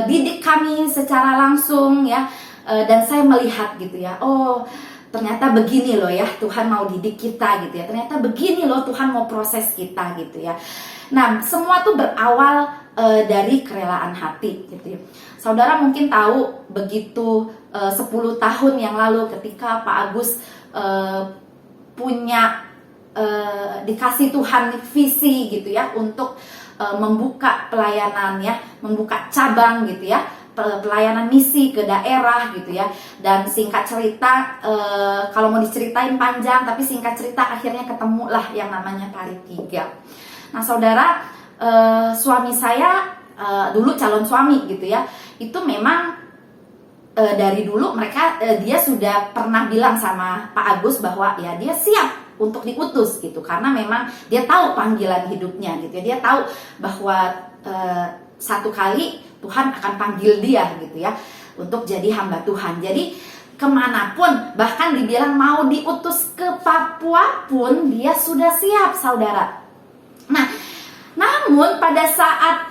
didik kami secara langsung ya. Dan saya melihat gitu ya, oh ternyata begini loh ya Tuhan mau didik kita gitu ya. Ternyata begini loh Tuhan mau proses kita gitu ya. Nah semua tuh berawal dari kerelaan hati gitu ya. Saudara mungkin tahu begitu 10 tahun yang lalu ketika Pak Agus punya dikasih Tuhan visi gitu ya untuk membuka pelayanan ya, membuka cabang gitu ya, pelayanan misi ke daerah gitu ya. Dan singkat cerita, kalau mau diceritain panjang, tapi singkat cerita akhirnya ketemulah yang namanya Pari 3. Nah saudara, suami saya dulu calon suami gitu ya, itu memang dari dulu dia sudah pernah bilang sama Pak Agus bahwa ya dia siap untuk diutus gitu, karena memang dia tahu panggilan hidupnya gitu ya. Dia tahu bahwa satu kali Tuhan akan panggil dia gitu ya untuk jadi hamba Tuhan. Jadi kemanapun, bahkan dibilang mau diutus ke Papua pun dia sudah siap saudara. Nah namun pada saat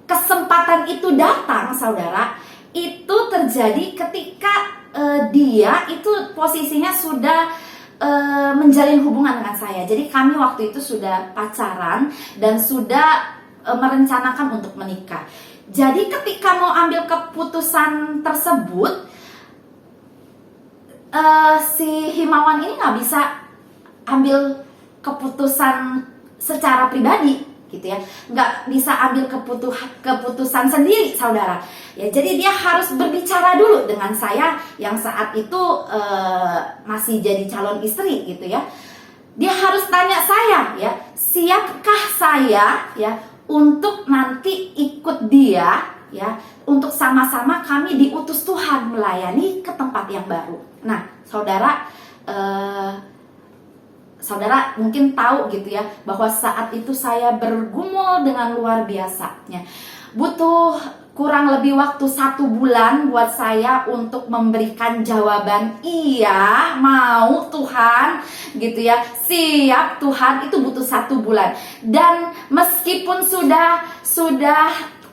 kesempatan itu datang saudara, itu terjadi ketika dia itu posisinya sudah menjalin hubungan dengan saya. Jadi kami waktu itu sudah pacaran dan sudah merencanakan untuk menikah. Jadi ketika mau ambil keputusan tersebut, si Himawan ini nggak bisa ambil keputusan secara pribadi gitu ya, nggak bisa ambil keputusan sendiri saudara ya. Jadi dia harus berbicara dulu dengan saya yang saat itu masih jadi calon istri gitu ya. Dia harus tanya saya ya, siapkah saya ya untuk nanti ikut dia ya, untuk sama-sama kami diutus Tuhan melayani ke tempat yang baru. Nah, saudara saudara mungkin tahu gitu ya, bahwa saat itu saya bergumul dengan luar biasanya. Butuh kurang lebih waktu 1 bulan buat saya untuk memberikan jawaban iya, mau Tuhan gitu ya, siap Tuhan, itu butuh 1 bulan. Dan meskipun sudah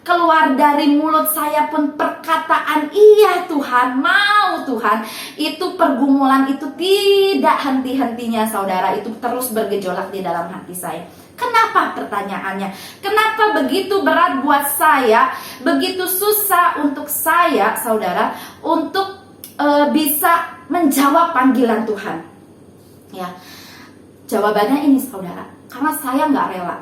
keluar dari mulut saya pun perkataan iya Tuhan, mau Tuhan, itu pergumulan itu tidak henti-hentinya saudara, itu terus bergejolak di dalam hati saya. Kenapa pertanyaannya? Kenapa begitu berat buat saya, begitu susah untuk saya saudara untuk bisa menjawab panggilan Tuhan? Ya, jawabannya ini saudara, karena saya nggak rela.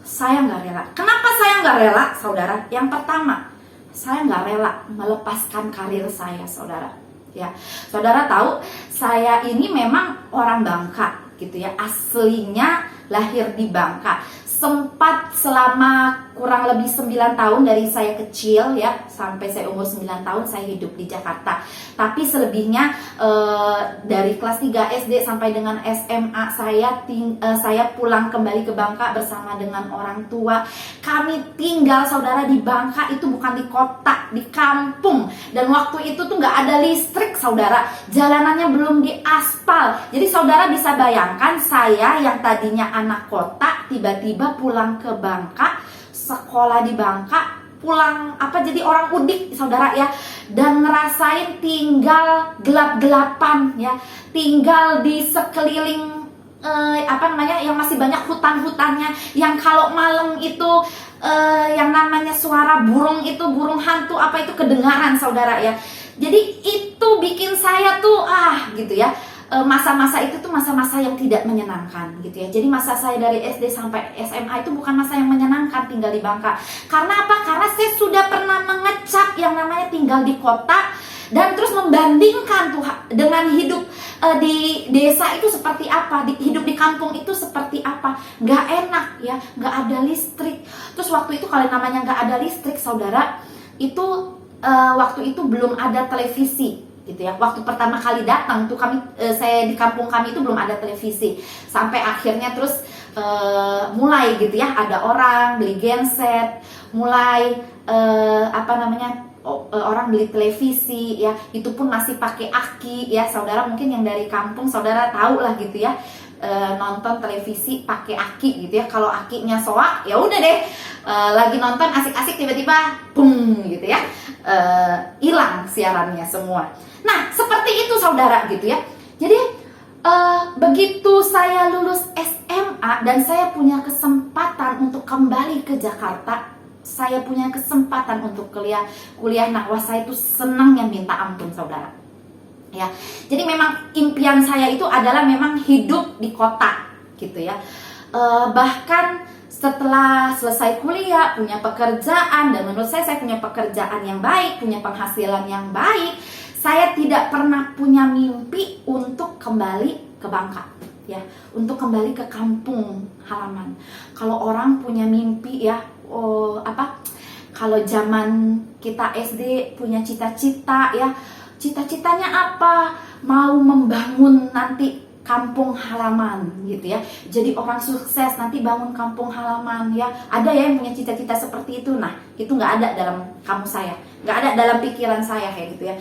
Saya nggak rela. Kenapa saya nggak rela, saudara? Yang pertama, saya nggak rela melepaskan karir saya, saudara. Ya, saudara tahu, saya ini memang orang Bangka, gitu ya. Aslinya lahir di Bangka. Sempat selama kurang lebih 9 tahun dari saya kecil ya, sampai saya umur 9 tahun saya hidup di Jakarta. Tapi selebihnya dari kelas 3 SD sampai dengan SMA saya pulang kembali ke Bangka bersama dengan orang tua. Kami tinggal saudara di Bangka, itu bukan di kota, di kampung. Dan waktu itu tuh nggak ada listrik saudara, jalanannya belum diaspal. Jadi saudara bisa bayangkan, saya yang tadinya anak kota tiba-tiba pulang ke Bangka, sekolah di Bangka, pulang jadi orang udik saudara ya, dan ngerasain tinggal gelap-gelapan ya, tinggal di sekeliling yang masih banyak hutan-hutannya, yang kalau malam itu yang namanya suara burung itu, burung hantu itu kedengaran saudara ya. Jadi itu bikin saya tuh gitu ya, masa-masa itu tuh masa-masa yang tidak menyenangkan gitu ya. Jadi masa saya dari SD sampai SMA itu bukan masa yang menyenangkan tinggal di Bangka. Karena apa? Karena saya sudah pernah mengecap yang namanya tinggal di kota, dan terus membandingkan tuh dengan hidup di desa itu seperti apa, hidup di kampung itu seperti apa. Nggak enak ya, nggak ada listrik. Terus waktu itu kalau namanya nggak ada listrik saudara, itu waktu itu belum ada televisi gitu ya. Waktu pertama kali datang tuh saya di kampung kami itu belum ada televisi, sampai akhirnya terus mulai gitu ya, ada orang beli genset, mulai orang beli televisi ya, itu pun masih pakai aki ya. Saudara mungkin yang dari kampung saudara tahu lah gitu ya, nonton televisi pakai aki gitu ya. Kalau akinya soak ya udah deh, lagi nonton asik-asik tiba-tiba bung gitu ya, hilang siarannya semua. Nah seperti itu saudara gitu ya. Jadi begitu saya lulus SMA dan saya punya kesempatan untuk kembali ke Jakarta, saya punya kesempatan untuk kuliah. Nah, wah saya itu senang yang minta ampun saudara. Ya, jadi memang impian saya itu adalah memang hidup di kota gitu ya. Bahkan setelah selesai kuliah, punya pekerjaan, dan menurut saya punya pekerjaan yang baik, punya penghasilan yang baik, saya tidak pernah punya mimpi untuk kembali ke Bangka ya, untuk kembali ke kampung halaman. Kalau orang punya mimpi ya, kalau zaman kita SD punya cita-cita ya, cita-citanya apa? Mau membangun nanti kampung halaman gitu ya, jadi orang sukses nanti bangun kampung halaman ya. Ada ya yang punya cita-cita seperti itu. Nah itu nggak ada dalam kamus saya, nggak ada dalam pikiran saya kayak gitu ya.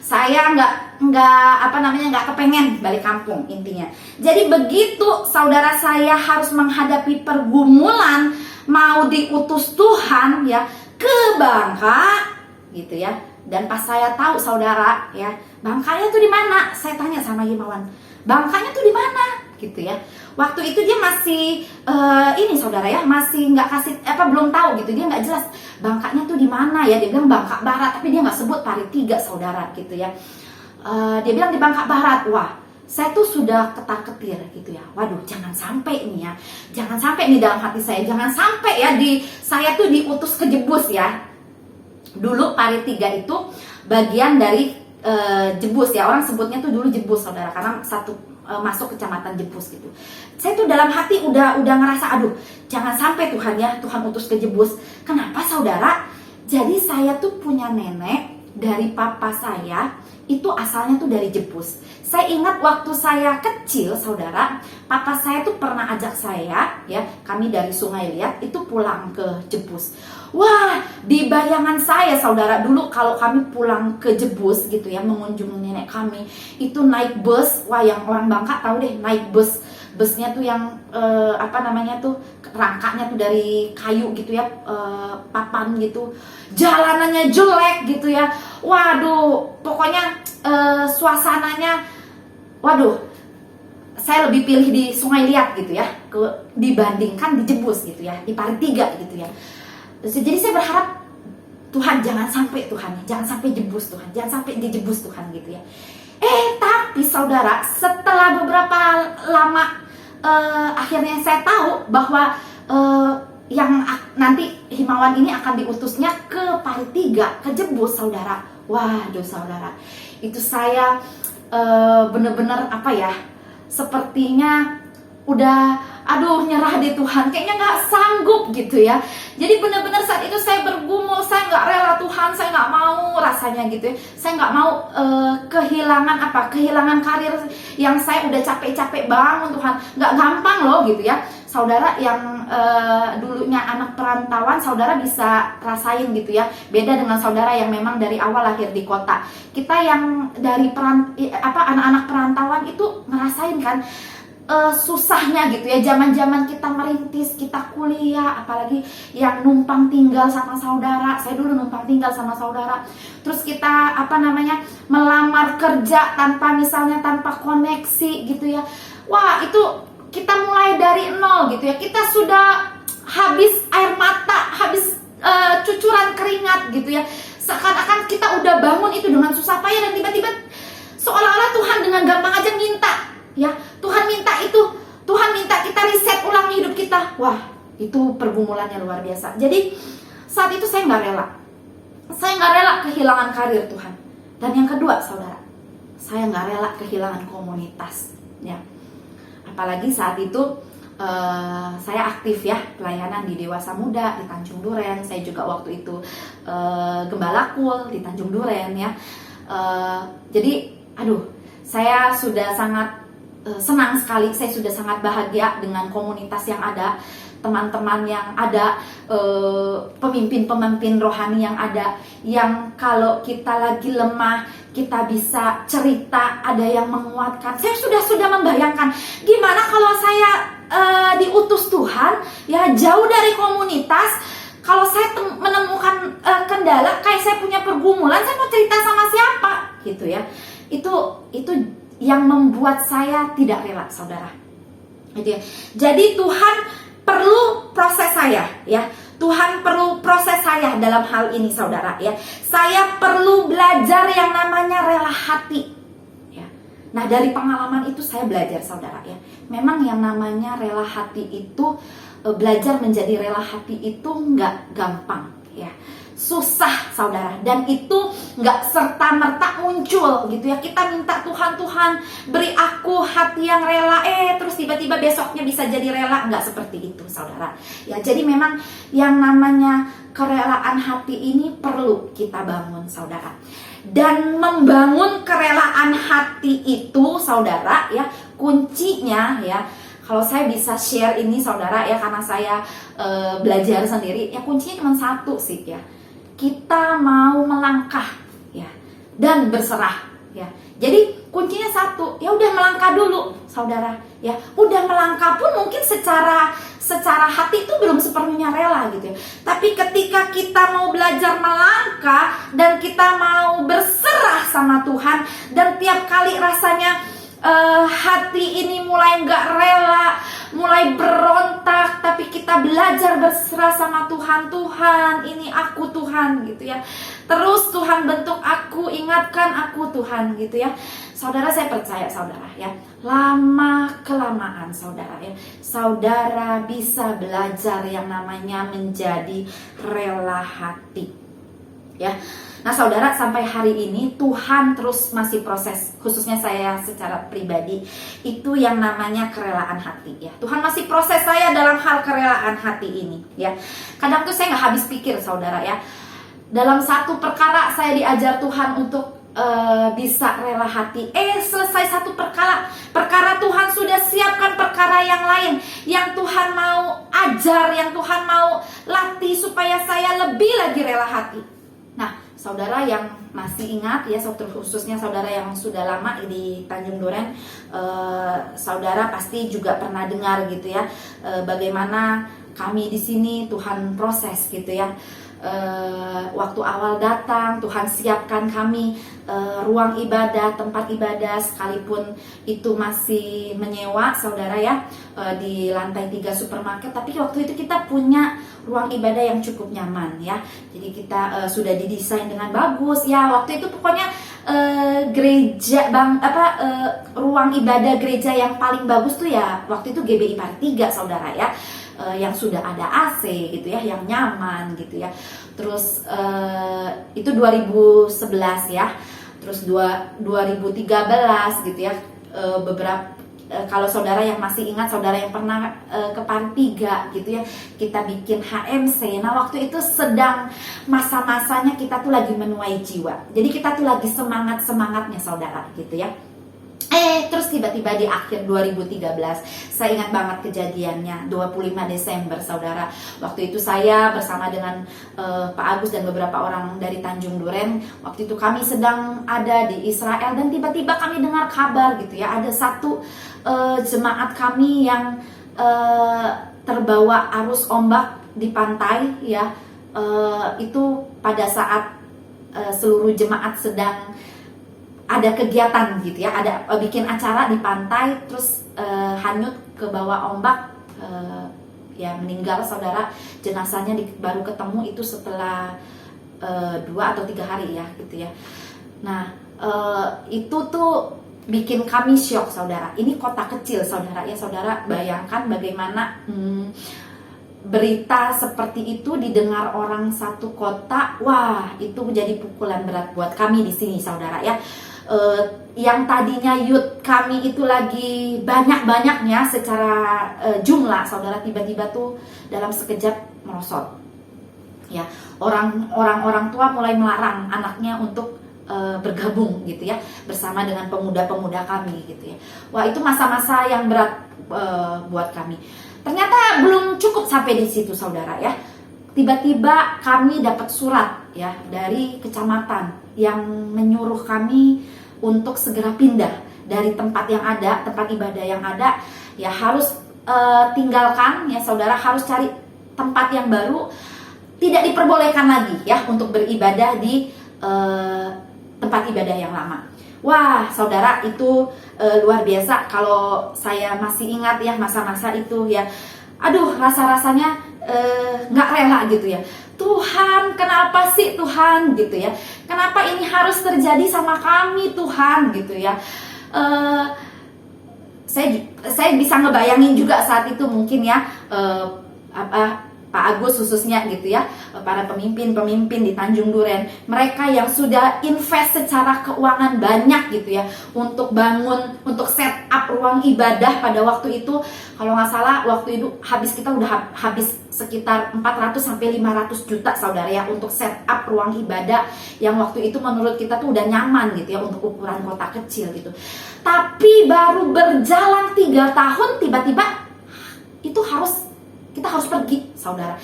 Saya nggak kepengen balik kampung intinya. Jadi begitu saudara saya harus menghadapi pergumulan, mau diutus Tuhan ya ke Bangka gitu ya. Dan pas saya tahu saudara ya, Bangkanya tuh di mana? Saya tanya sama Himawan, Bangkanya tuh di mana? Gitu ya. Waktu itu dia masih saudara ya, masih nggak kasih belum tahu gitu, dia nggak jelas Bangkanya tuh di mana ya. Dia bilang Bangka Barat, tapi dia nggak sebut Paritiga saudara gitu ya. Dia bilang di Bangka Barat. Wah, saya tuh sudah ketar-ketir gitu ya. Waduh, jangan sampai nih ya, jangan sampai nih dalam hati saya, jangan sampai ya saya tuh diutus ke Jebus ya. Dulu Paritiga itu bagian dari Jebus ya, orang sebutnya tuh dulu Jebus saudara, karena satu masuk kecamatan Jebus gitu. Saya tuh dalam hati udah ngerasa, aduh jangan sampai Tuhan ya, Tuhan utus ke Jebus. Kenapa saudara? Jadi saya tuh punya nenek dari papa saya itu asalnya tuh dari Jebus. Saya ingat waktu saya kecil saudara, papa saya tuh pernah ajak saya ya, kami dari Sungai Liat itu pulang ke Jebus. Wah, di bayangan saya saudara, dulu kalau kami pulang ke Jebus gitu ya, mengunjungi nenek kami, itu naik bus. Wah, yang orang Bangka tahu deh, naik bus. Busnya tuh yang rangkanya tuh dari kayu gitu ya, papan gitu. Jalanannya jelek gitu ya. Waduh, pokoknya suasananya, waduh, saya lebih pilih di Sungai Liat gitu ya, dibandingkan di Jebus gitu ya, di Paritiga gitu ya. Jadi saya berharap Tuhan jangan sampai Jebus Tuhan, jangan sampai di Jebus Tuhan gitu ya. Tapi saudara, setelah beberapa lama akhirnya saya tahu bahwa yang nanti Himawan ini akan diutusnya ke Paritiga, ke Jebus saudara. Waduh saudara, itu saya bener-bener sepertinya udah nyerah di Tuhan, kayaknya nggak sanggup gitu ya. Jadi benar-benar saat itu saya bergumul, saya nggak rela Tuhan, saya nggak mau rasanya gitu ya. Saya nggak mau kehilangan karir yang saya udah capek-capek bangun Tuhan. Nggak gampang loh gitu ya. Saudara yang dulunya anak perantauan, saudara bisa rasain gitu ya. Beda dengan saudara yang memang dari awal lahir di kota. Kita yang dari anak-anak perantauan itu ngerasain kan susahnya gitu ya, zaman-zaman kita merintis, kita kuliah, apalagi yang numpang tinggal sama saudara. Saya dulu numpang tinggal sama saudara. Terus kita melamar kerja tanpa koneksi gitu ya. Wah, itu kita mulai dari nol gitu ya. Kita sudah habis air mata, habis cucuran keringat gitu ya. Seakan-akan kita udah bangun itu dengan susah payah, dan tiba-tiba seolah-olah Tuhan dengan gampang aja minta ya, Tuhan minta kita reset ulang hidup kita. Wah, itu pergumulannya luar biasa. Jadi saat itu saya nggak rela kehilangan karir Tuhan. Dan yang kedua saudara, saya nggak rela kehilangan komunitas ya. Apalagi saat itu saya aktif ya pelayanan di Dewasa Muda di Tanjung Duren. Saya juga waktu itu Gembala Kul di Tanjung Duren ya. Jadi saya sudah sangat senang sekali, saya sudah sangat bahagia dengan komunitas yang ada, teman-teman yang ada, pemimpin-pemimpin rohani yang ada, yang kalau kita lagi lemah kita bisa cerita, ada yang menguatkan. Saya sudah membayangkan gimana kalau saya diutus Tuhan ya, jauh dari komunitas. Kalau saya menemukan kendala, kayak saya punya pergumulan, saya mau cerita sama siapa gitu ya. Itu yang membuat saya tidak rela saudara gitu ya. Jadi Tuhan perlu proses saya ya. Tuhan perlu proses saya dalam hal ini saudara ya. Saya perlu belajar yang namanya rela hati ya. Nah, dari pengalaman itu saya belajar saudara ya. Memang yang namanya rela hati itu, belajar menjadi rela hati itu nggak gampang ya. Susah saudara, dan itu nggak serta-merta muncul gitu ya. Kita minta Tuhan beri aku hati yang rela, terus tiba-tiba besoknya bisa jadi rela. Nggak seperti itu saudara ya. Jadi memang yang namanya kerelaan hati ini perlu kita bangun saudara. Dan membangun kerelaan hati itu saudara ya, kuncinya ya, kalau saya bisa share ini saudara ya, karena saya belajar sendiri ya, kuncinya cuma satu sih ya. Kita mau melangkah ya, dan berserah ya. Jadi kuncinya satu, ya udah melangkah dulu saudara ya. Udah melangkah pun mungkin secara hati itu belum sepenuhnya rela gitu ya. Tapi ketika kita mau belajar melangkah dan kita mau berserah sama Tuhan, dan tiap kali rasanya hati ini mulai nggak rela, mulai berontak, tapi kita belajar berserah sama Tuhan. Tuhan, ini aku Tuhan gitu ya. Terus Tuhan bentuk aku, ingatkan aku Tuhan gitu ya. Saudara, saya percaya saudara ya, lama kelamaan saudara ya, saudara bisa belajar yang namanya menjadi rela hati ya. Nah saudara, sampai hari ini Tuhan terus masih proses, khususnya saya secara pribadi, itu yang namanya kerelaan hati ya. Tuhan masih proses saya dalam hal kerelaan hati ini ya. Kadang tuh saya nggak habis pikir saudara ya. Dalam satu perkara saya diajar Tuhan untuk bisa rela hati. Selesai satu perkara Tuhan sudah siapkan perkara yang lain yang Tuhan mau ajar, yang Tuhan mau latih supaya saya lebih lagi rela hati. Nah, saudara yang masih ingat ya, khususnya saudara yang sudah lama di Tanjung Duren, saudara pasti juga pernah dengar gitu ya, bagaimana kami di sini Tuhan proses gitu ya. Waktu awal datang Tuhan siapkan kami ruang ibadah, tempat ibadah, sekalipun itu masih menyewa saudara ya, di lantai 3 supermarket, tapi waktu itu kita punya ruang ibadah yang cukup nyaman ya. Jadi kita sudah didesain dengan bagus ya. Waktu itu pokoknya gereja ruang ibadah gereja yang paling bagus tuh ya waktu itu GBI Pari 3 saudara ya. Yang sudah ada AC gitu ya, yang nyaman gitu ya. Terus itu 2011 ya. Terus 2013 gitu ya. Beberapa kalau saudara yang masih ingat, saudara yang pernah ke Pari 3 gitu ya, kita bikin HMC. Nah waktu itu sedang masa-masanya kita tuh lagi menuai jiwa. Jadi kita tuh lagi semangatnya saudara gitu ya. Terus tiba-tiba di akhir 2013, saya ingat banget kejadiannya, 25 Desember saudara. Waktu itu saya bersama dengan Pak Agus dan beberapa orang dari Tanjung Duren. Waktu itu kami sedang ada di Israel dan tiba-tiba kami dengar kabar gitu ya, ada satu jemaat kami yang terbawa arus ombak di pantai ya. Itu pada saat seluruh jemaat sedang ada kegiatan gitu ya, ada bikin acara di pantai, terus hanyut ke bawah ombak, ya meninggal saudara. Jenazahnya baru ketemu itu setelah 2 atau 3 hari ya gitu ya. Nah itu tuh bikin kami syok saudara. Ini kota kecil saudara ya, saudara bayangkan bagaimana berita seperti itu didengar orang satu kota. Wah itu menjadi pukulan berat buat kami di sini saudara ya. Yang tadinya youth kami itu lagi banyak-banyaknya secara jumlah saudara, tiba-tiba tuh dalam sekejap merosot ya. Orang tua mulai melarang anaknya untuk bergabung gitu ya bersama dengan pemuda-pemuda kami gitu ya. Wah itu masa-masa yang berat buat kami. Ternyata belum cukup sampai di situ saudara ya. Tiba-tiba kami dapat surat ya dari kecamatan yang menyuruh kami untuk segera pindah dari tempat yang ada, tempat ibadah yang ada ya, harus tinggalkan ya saudara, harus cari tempat yang baru, tidak diperbolehkan lagi ya untuk beribadah di tempat ibadah yang lama. Wah saudara itu luar biasa. Kalau saya masih ingat ya masa-masa itu ya, aduh rasa-rasanya nggak rela gitu ya. Tuhan kenapa sih Tuhan gitu ya, kenapa ini harus terjadi sama kami Tuhan gitu ya. Saya bisa ngebayangin juga saat itu mungkin ya Pak Agus khususnya gitu ya, para pemimpin di Tanjung Duren, mereka yang sudah invest secara keuangan banyak gitu ya untuk bangun, untuk set up ruang ibadah pada waktu itu. Kalau nggak salah waktu itu kita udah habis sekitar 400 sampai 500 juta saudara ya untuk set up ruang ibadah yang waktu itu menurut kita tuh udah nyaman gitu ya untuk ukuran kota kecil gitu. Tapi baru berjalan 3 tahun tiba-tiba itu kita harus pergi saudara.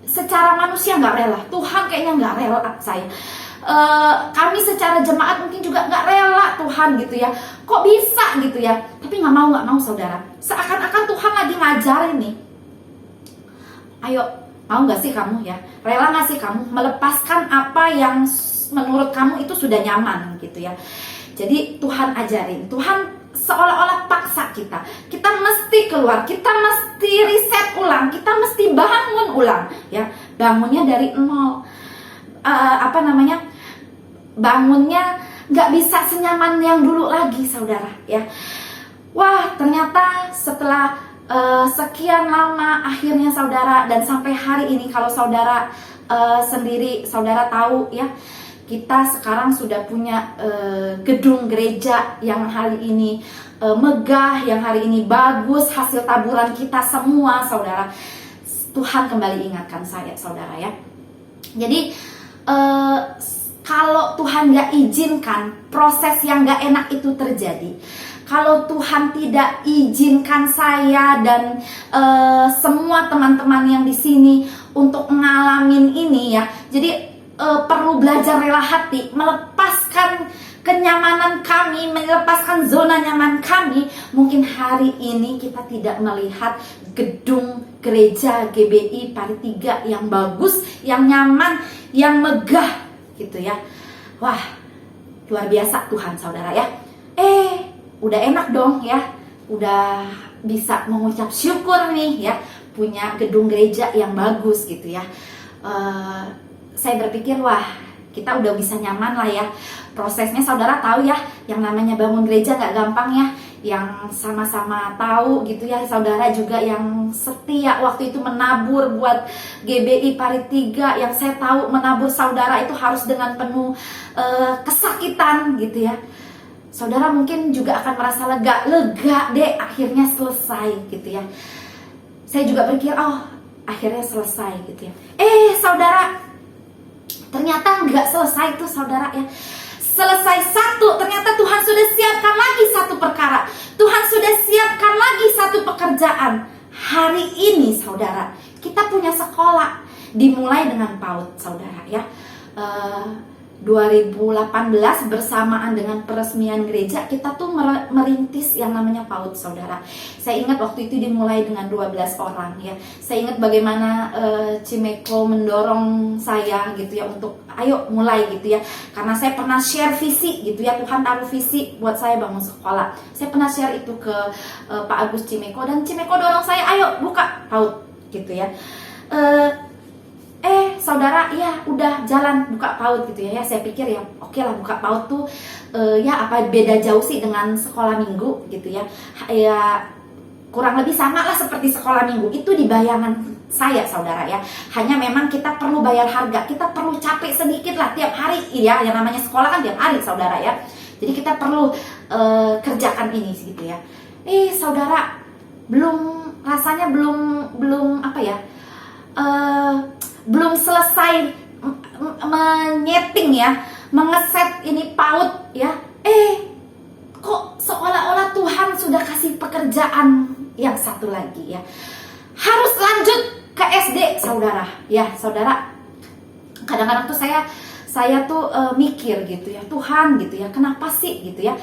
Secara manusia nggak rela, Tuhan kayaknya nggak rela saya. Kami secara jemaat mungkin juga nggak rela Tuhan gitu ya. Kok bisa gitu ya? Tapi nggak mau saudara. Seakan-akan Tuhan lagi ngajarin nih. Ayo, mau nggak sih kamu ya? Rela nggak sih kamu melepaskan apa yang menurut kamu itu sudah nyaman gitu ya? Jadi Tuhan ajarin, Tuhan seolah-olah paksa kita mesti keluar, kita mesti riset ulang, kita mesti bangun ulang ya. Bangunnya dari nol, bangunnya nggak bisa senyaman yang dulu lagi saudara ya. Wah ternyata setelah sekian lama akhirnya saudara, dan sampai hari ini kalau saudara sendiri saudara tahu ya, kita sekarang sudah punya gedung gereja yang hari ini megah, yang hari ini bagus, hasil taburan kita semua saudara. Tuhan kembali ingatkan saya saudara ya. Jadi kalau Tuhan gak izinkan proses yang gak enak itu terjadi, kalau Tuhan tidak izinkan saya dan semua teman-teman yang di sini untuk ngalamin ini ya, jadi perlu belajar rela hati, melepaskan kenyamanan kami, melepaskan zona nyaman kami. Mungkin hari ini kita tidak melihat gedung gereja GBI Pari 3 yang bagus, yang nyaman, yang megah gitu ya. Wah, luar biasa Tuhan saudara ya. Udah enak dong ya, udah bisa mengucap syukur nih ya, punya gedung gereja yang bagus gitu ya. Saya berpikir wah, kita udah bisa nyaman lah ya. Prosesnya saudara tahu ya, yang namanya bangun gereja gak gampang ya. Yang sama-sama tahu gitu ya, saudara juga yang setia waktu itu menabur buat GBI Pari 3. Yang saya tahu menabur saudara itu harus dengan penuh kesakitan gitu ya. Saudara mungkin juga akan merasa lega deh, akhirnya selesai gitu ya. Saya juga berpikir, oh akhirnya selesai gitu ya. Saudara, ternyata nggak selesai tuh saudara ya. Selesai satu, ternyata Tuhan sudah siapkan lagi satu perkara. Tuhan sudah siapkan lagi satu pekerjaan. Hari ini saudara, kita punya sekolah. Dimulai dengan PAUD saudara ya. 2018 bersamaan dengan peresmian gereja, kita tuh merintis yang namanya PAUD saudara. Saya ingat waktu itu dimulai dengan 12 orang ya. Saya ingat bagaimana Cimeko mendorong saya gitu ya untuk ayo mulai gitu ya. Karena saya pernah share visi gitu ya, Tuhan taruh visi buat saya bangun sekolah. Saya pernah share itu ke Pak Agus Cimeko, dan Cimeko dorong saya ayo buka PAUD gitu ya. Saudara ya udah jalan buka PAUD gitu ya. Saya pikir ya oke lah, buka PAUD tuh ya apa beda jauh sih dengan sekolah minggu gitu ya. Ya kurang lebih sama lah seperti sekolah minggu itu di bayangan saya saudara ya. Hanya memang kita perlu bayar harga, kita perlu capek sedikit lah tiap hari ya. Yang namanya sekolah kan tiap hari saudara ya. Jadi kita perlu kerjakan ini gitu ya. Saudara, rasanya belum apa ya, belum selesai menyeting ya, mengeset ini PAUD ya. Kok seolah-olah Tuhan sudah kasih pekerjaan yang satu lagi ya. Harus lanjut ke SD saudara ya. Saudara, kadang-kadang tuh saya tuh mikir gitu ya, Tuhan gitu ya, kenapa sih gitu ya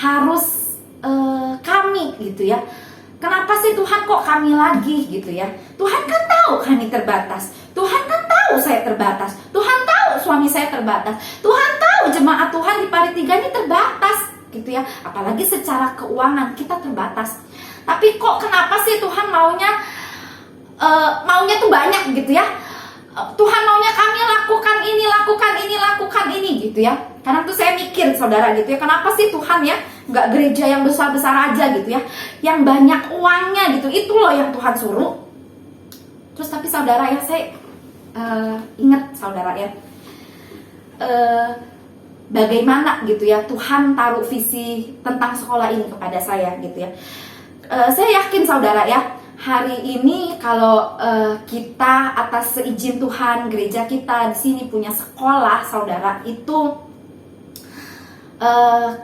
harus kami gitu ya. Kenapa sih Tuhan kok kami lagi gitu ya. Tuhan kan tahu kami terbatas, Tuhan kan tahu saya terbatas, Tuhan tahu suami saya terbatas, Tuhan tahu jemaat Tuhan di Pari 3 ini terbatas gitu ya. Apalagi secara keuangan kita terbatas. Tapi kok kenapa sih Tuhan maunya tuh banyak gitu ya. Tuhan maunya kami lakukan ini gitu ya. Karena tuh saya mikir saudara gitu ya, kenapa sih Tuhan ya nggak gereja yang besar-besar aja gitu ya, yang banyak uangnya gitu, itu loh yang Tuhan suruh. Terus tapi saudara ya, saya ingat saudara ya, bagaimana gitu ya Tuhan taruh visi tentang sekolah ini kepada saya gitu ya. Saya yakin saudara ya, hari ini kalau kita atas seizin Tuhan, gereja kita di sini punya sekolah saudara, itu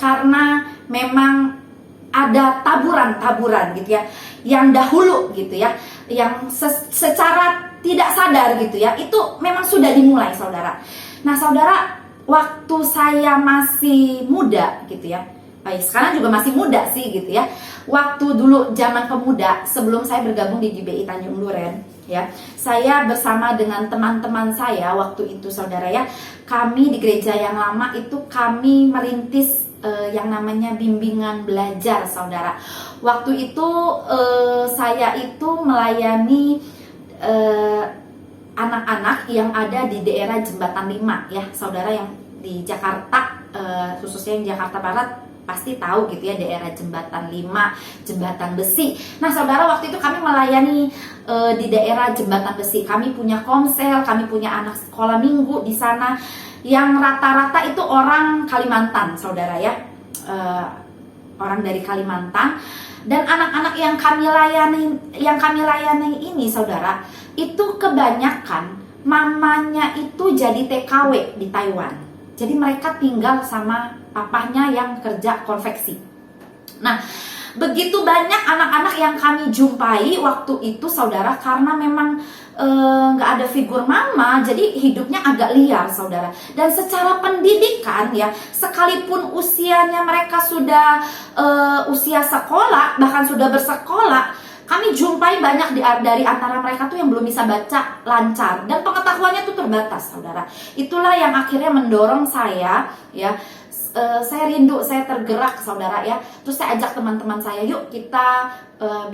karena memang ada taburan gitu ya, yang dahulu gitu ya, yang secara tidak sadar gitu ya, itu memang sudah dimulai saudara. Nah saudara, waktu saya masih muda gitu ya, sekarang juga masih muda sih gitu ya. Waktu dulu zaman pemuda, sebelum saya bergabung di GBI Tanjung Duren ya, saya bersama dengan teman-teman saya waktu itu saudara ya, kami di gereja yang lama itu kami merintis yang namanya bimbingan belajar saudara. Waktu itu saya itu melayani anak-anak yang ada di daerah Jembatan 5 ya saudara, yang di Jakarta, khususnya yang Jakarta Barat, pasti tahu gitu ya, daerah Jembatan 5, Jembatan Besi. Nah saudara, waktu itu kami melayani di daerah Jembatan Besi. Kami punya komsel, kami punya anak sekolah minggu di sana yang rata-rata itu orang Kalimantan, saudara ya, orang dari Kalimantan. Dan anak-anak yang kami layani ini, saudara, itu kebanyakan mamanya itu jadi TKW di Taiwan. Jadi mereka tinggal sama papahnya yang kerja konveksi. Nah, begitu banyak anak-anak yang kami jumpai waktu itu, saudara, karena memang nggak ada figur mama, jadi hidupnya agak liar, saudara. Dan secara pendidikan ya, sekalipun usianya mereka sudah usia sekolah, bahkan sudah bersekolah, kami jumpai banyak dari antara mereka tuh yang belum bisa baca lancar dan pengetahuannya tuh terbatas, saudara. Itulah yang akhirnya mendorong saya ya, saya rindu, saya tergerak, saudara ya. Terus saya ajak teman-teman saya, yuk kita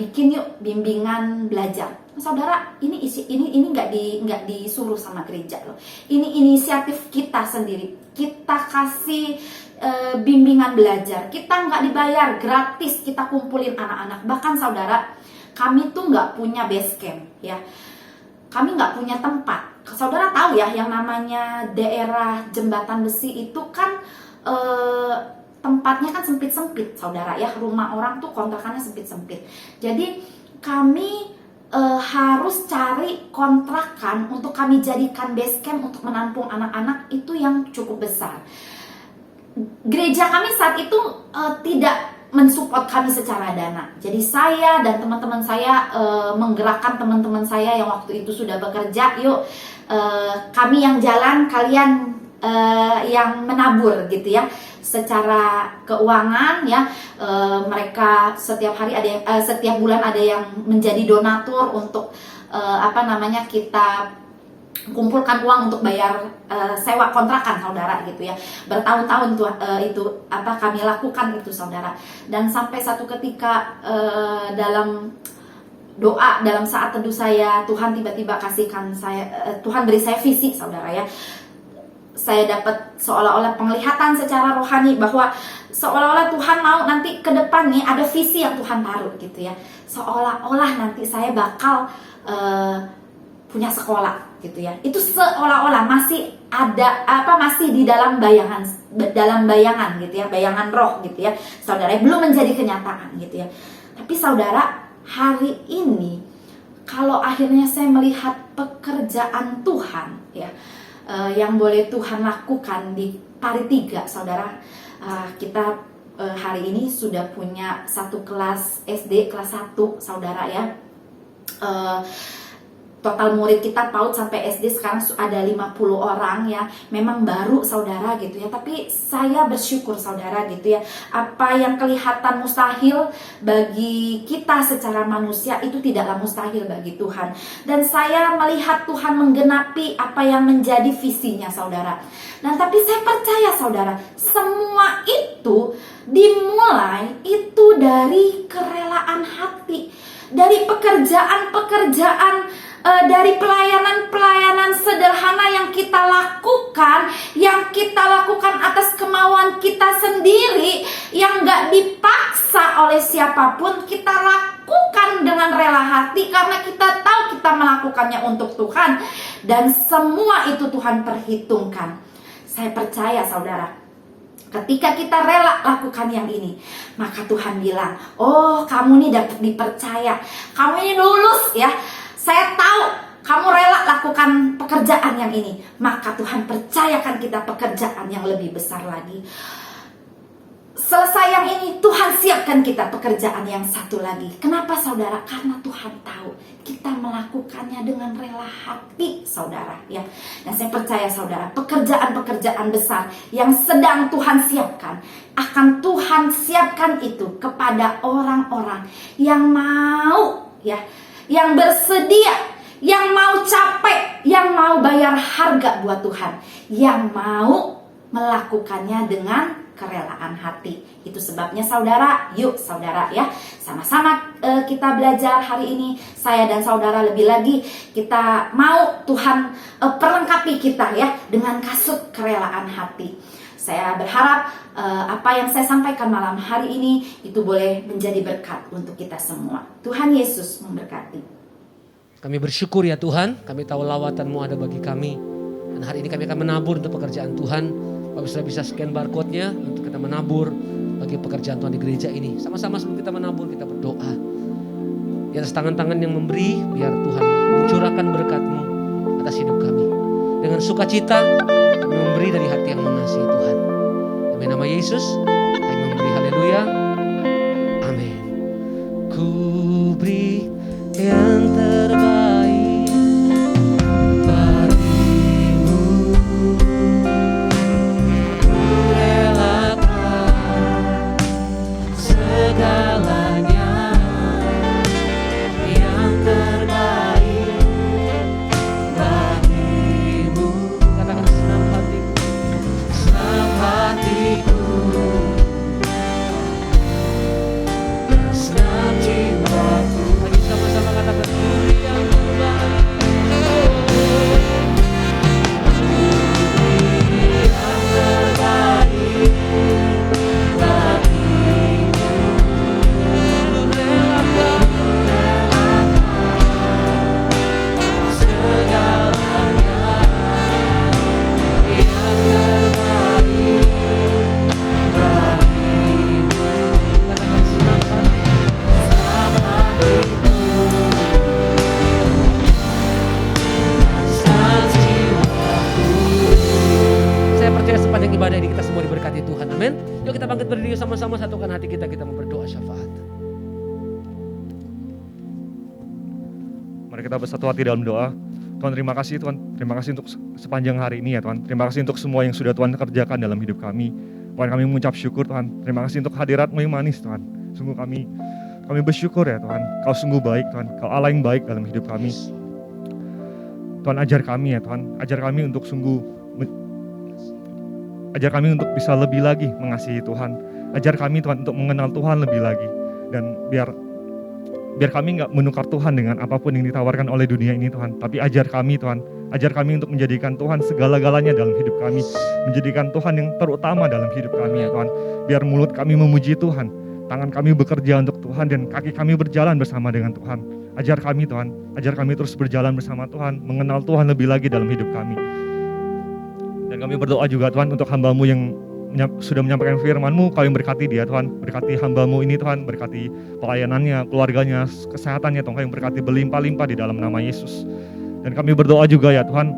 bikin yuk bimbingan belajar. Saudara, ini nggak disuruh sama gereja loh. Ini inisiatif kita sendiri. Kita kasih bimbingan belajar. Kita nggak dibayar, gratis. Kita kumpulin anak-anak. Bahkan saudara, kami tuh nggak punya base camp ya. Kami nggak punya tempat. Saudara tahu ya, yang namanya daerah Jembatan Besi itu kan tempatnya kan sempit-sempit, saudara ya. Rumah orang tuh kontrakannya sempit-sempit. Jadi kami harus cari kontrakan untuk kami jadikan base camp untuk menampung anak-anak itu yang cukup besar. Gereja kami saat itu tidak mensupport kami secara dana. Jadi saya dan teman-teman saya menggerakkan teman-teman saya yang waktu itu sudah bekerja, yuk kami yang jalan, kalian yang menabur gitu ya, secara keuangan ya. Mereka setiap hari ada yang, setiap bulan ada yang menjadi donatur untuk kita kumpulkan uang untuk bayar sewa kontrakan, saudara gitu ya. Bertahun-tahun tuh itu kami lakukan itu, saudara. Dan sampai satu ketika dalam doa, dalam saat teduh saya, Tuhan tiba-tiba kasihkan saya, Tuhan beri saya visi, saudara ya. Saya dapat seolah-olah penglihatan secara rohani bahwa seolah-olah Tuhan mau nanti ke depan nih ada visi yang Tuhan taruh gitu ya. Seolah-olah nanti saya bakal punya sekolah gitu ya. Itu seolah-olah masih ada masih di dalam bayangan gitu ya, bayangan roh gitu ya, saudara, belum menjadi kenyataan gitu ya. Tapi saudara, hari ini kalau akhirnya saya melihat pekerjaan Tuhan ya, yang boleh Tuhan lakukan di Pari 3, saudara, kita hari ini sudah punya satu kelas SD, kelas 1, saudara ya. Total murid kita PAUD sampai SD sekarang ada 50 orang ya. Memang baru, saudara gitu ya. Tapi saya bersyukur, saudara gitu ya. Apa yang kelihatan mustahil bagi kita secara manusia itu tidaklah mustahil bagi Tuhan. Dan saya melihat Tuhan menggenapi apa yang menjadi visinya, saudara. Dan tapi saya percaya, saudara, semua itu dimulai itu dari kerelaan hati, dari pekerjaan-pekerjaan, dari pelayanan-pelayanan sederhana yang kita lakukan atas kemauan kita sendiri, yang gak dipaksa oleh siapapun. Kita lakukan dengan rela hati karena kita tahu kita melakukannya untuk Tuhan, dan semua itu Tuhan perhitungkan. Saya percaya, saudara, ketika kita rela lakukan yang ini, maka Tuhan bilang, oh kamu nih dapat dipercaya, kamu ini lulus ya. Saya tahu kamu rela lakukan pekerjaan yang ini, maka Tuhan percayakan kita pekerjaan yang lebih besar lagi. Selesai yang ini, Tuhan siapkan kita pekerjaan yang satu lagi. Kenapa, saudara? Karena Tuhan tahu kita melakukannya dengan rela hati, saudara ya. Dan saya percaya, saudara, pekerjaan-pekerjaan besar yang sedang Tuhan siapkan, akan Tuhan siapkan itu kepada orang-orang yang mau ya, yang bersedia, yang mau capek, yang mau bayar harga buat Tuhan, yang mau melakukannya dengan kerelaan hati. Itu sebabnya, saudara, yuk saudara ya, sama-sama kita belajar hari ini. Saya dan saudara, lebih lagi kita mau Tuhan perlengkapi kita ya dengan kasut kerelaan hati. Saya berharap apa yang saya sampaikan malam hari ini itu boleh menjadi berkat untuk kita semua. Tuhan Yesus memberkati. Kami bersyukur ya Tuhan, kami tahu lawatan-Mu ada bagi kami. Dan hari ini kami akan menabur untuk pekerjaan Tuhan. Bapak sudah bisa scan barcode-nya untuk kita menabur bagi pekerjaan Tuhan di gereja ini. Sama-sama sebelum kita menabur, kita berdoa. Di atas tangan-tangan yang memberi, biar Tuhan mencurahkan berkat-Mu atas hidup kami. Dengan sukacita, kami memberi dari hati yang mengasihi Tuhan. Demi nama Yesus, kami memberi. Haleluya. Amin. Ku beri yang terbaik bagimu. Ku relakan segalanya yang terbaik bagimu. Katakan senang hatiku, senang hatiku, senang jiwaku. Lagi sama-sama katakan beri yang terbaik. Beri yang terbaik bagimu. Relakan segalanya yang terbaik bagimu. Katakan senang hatiku, senang jiwaku. Saya percaya sepanjang ibadah ini kita semua diberkati Tuhan. Amin. Yuk kita bangkit berdiri sama-sama, satukan hati kita mau berdoa syafaat. Mari kita bersatu hati dalam doa. Tuhan, terima kasih Tuhan. Terima kasih untuk sepanjang hari ini ya Tuhan. Terima kasih untuk semua yang sudah Tuhan kerjakan dalam hidup kami. Tuhan, kami mengucap syukur Tuhan. Terima kasih untuk hadirat-Mu yang manis Tuhan. Sungguh kami bersyukur ya Tuhan. Kau sungguh baik Tuhan. Kau Allah yang baik dalam hidup kami. Tuhan, ajar kami ya Tuhan. Ajar kami untuk ajar kami untuk bisa lebih lagi mengasihi Tuhan. Ajar kami Tuhan untuk mengenal Tuhan lebih lagi. Dan biar kami gak menukar Tuhan dengan apapun yang ditawarkan oleh dunia ini Tuhan. Tapi ajar kami Tuhan. Ajar kami untuk menjadikan Tuhan segala-galanya dalam hidup kami. Menjadikan Tuhan yang terutama dalam hidup kami ya Tuhan. Biar mulut kami memuji Tuhan. Tangan kami bekerja untuk Tuhan dan kaki kami berjalan bersama dengan Tuhan. Ajar kami Tuhan. Ajar kami terus berjalan bersama Tuhan. Mengenal Tuhan lebih lagi dalam hidup kami. Dan kami berdoa juga Tuhan untuk hamba-Mu yang sudah menyampaikan firman-Mu. Kau yang berkati dia Tuhan. Berkati hamba-Mu ini Tuhan. Berkati pelayanannya, keluarganya, kesehatannya Tuhan. Kau yang berkati berlimpah-limpah di dalam nama Yesus. Dan kami berdoa juga ya Tuhan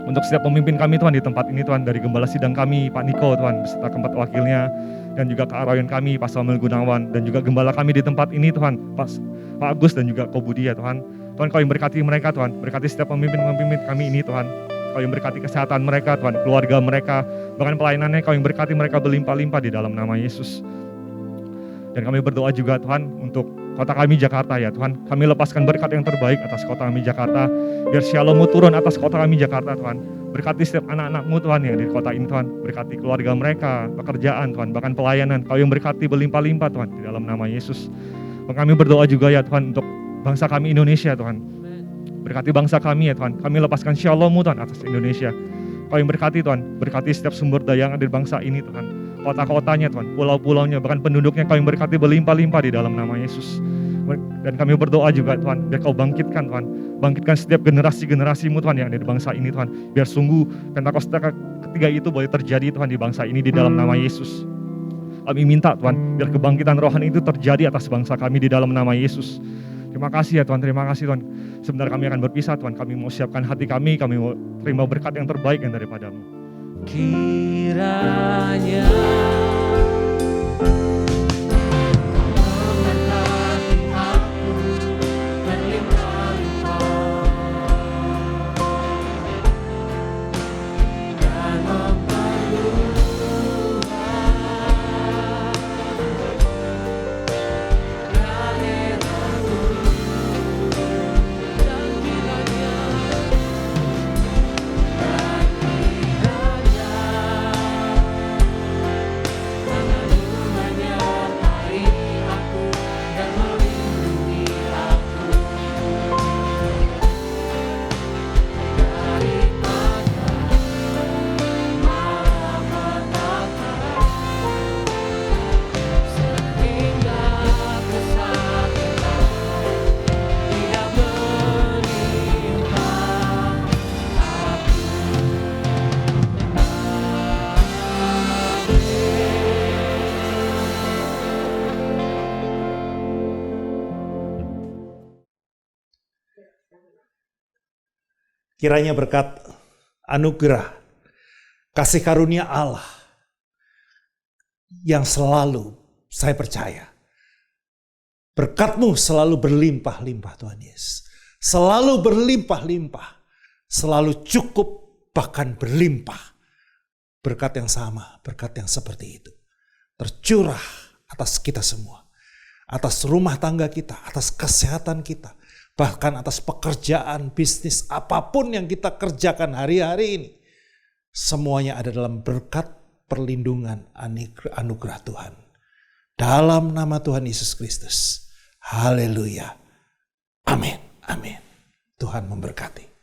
untuk setiap pemimpin kami Tuhan di tempat ini Tuhan. Dari gembala sidang kami Pak Niko Tuhan beserta keempat wakilnya. Dan juga kearawan kami Pak Samuel Gunawan. Dan juga gembala kami di tempat ini Tuhan Pak Agus dan juga Ko Budi ya Tuhan. Tuhan, Kau yang berkati mereka Tuhan. Berkati setiap pemimpin-pemimpin kami ini Tuhan. Kau yang berkati kesehatan mereka Tuhan, keluarga mereka, bahkan pelayanannya Kau yang berkati mereka berlimpah-limpah di dalam nama Yesus. Dan kami berdoa juga Tuhan untuk kota kami Jakarta ya Tuhan. Kami lepaskan berkat yang terbaik atas kota kami Jakarta. Biar Shalom-Mu turun atas kota kami Jakarta Tuhan. Berkati setiap anak-anak-Mu Tuhan yang di kota ini Tuhan. Berkati keluarga mereka, pekerjaan Tuhan, bahkan pelayanan. Kau yang berkati berlimpah-limpah Tuhan di dalam nama Yesus. Dan kami berdoa juga ya Tuhan untuk bangsa kami Indonesia Tuhan. Berkati bangsa kami ya Tuhan. Kami lepaskan Shalom-Mu Tuhan atas Indonesia. Kau yang berkati Tuhan. Berkati setiap sumber daya yang ada di bangsa ini Tuhan. Kota-kotanya Tuhan. Pulau-pulaunya. Bahkan penduduknya Kau yang berkati berlimpah-limpah di dalam nama Yesus. Dan kami berdoa juga Tuhan. Biar Kau bangkitkan Tuhan. Bangkitkan setiap generasi-generasi-Mu Tuhan yang ada di bangsa ini Tuhan. Biar sungguh Pentakosta ketiga itu boleh terjadi Tuhan di bangsa ini di dalam nama Yesus. Kami minta Tuhan. Biar kebangkitan rohani itu terjadi atas bangsa kami di dalam nama Yesus. Terima kasih ya Tuhan, terima kasih Tuhan. Sebentar kami akan berpisah Tuhan, kami mau siapkan hati kami mau terima berkat yang terbaik yang daripada-Mu. Kiranya Kiranya berkat anugerah, kasih karunia Allah yang selalu saya percaya. Berkat-Mu selalu berlimpah-limpah Tuhan Yesus. Selalu berlimpah-limpah. Selalu cukup, bahkan berlimpah. Berkat yang sama, berkat yang seperti itu tercurah atas kita semua. Atas rumah tangga kita, atas kesehatan kita. Bahkan atas pekerjaan, bisnis, apapun yang kita kerjakan hari-hari ini. Semuanya ada dalam berkat perlindungan anugerah Tuhan. Dalam nama Tuhan Yesus Kristus. Haleluya. Amin. Amin. Tuhan memberkati.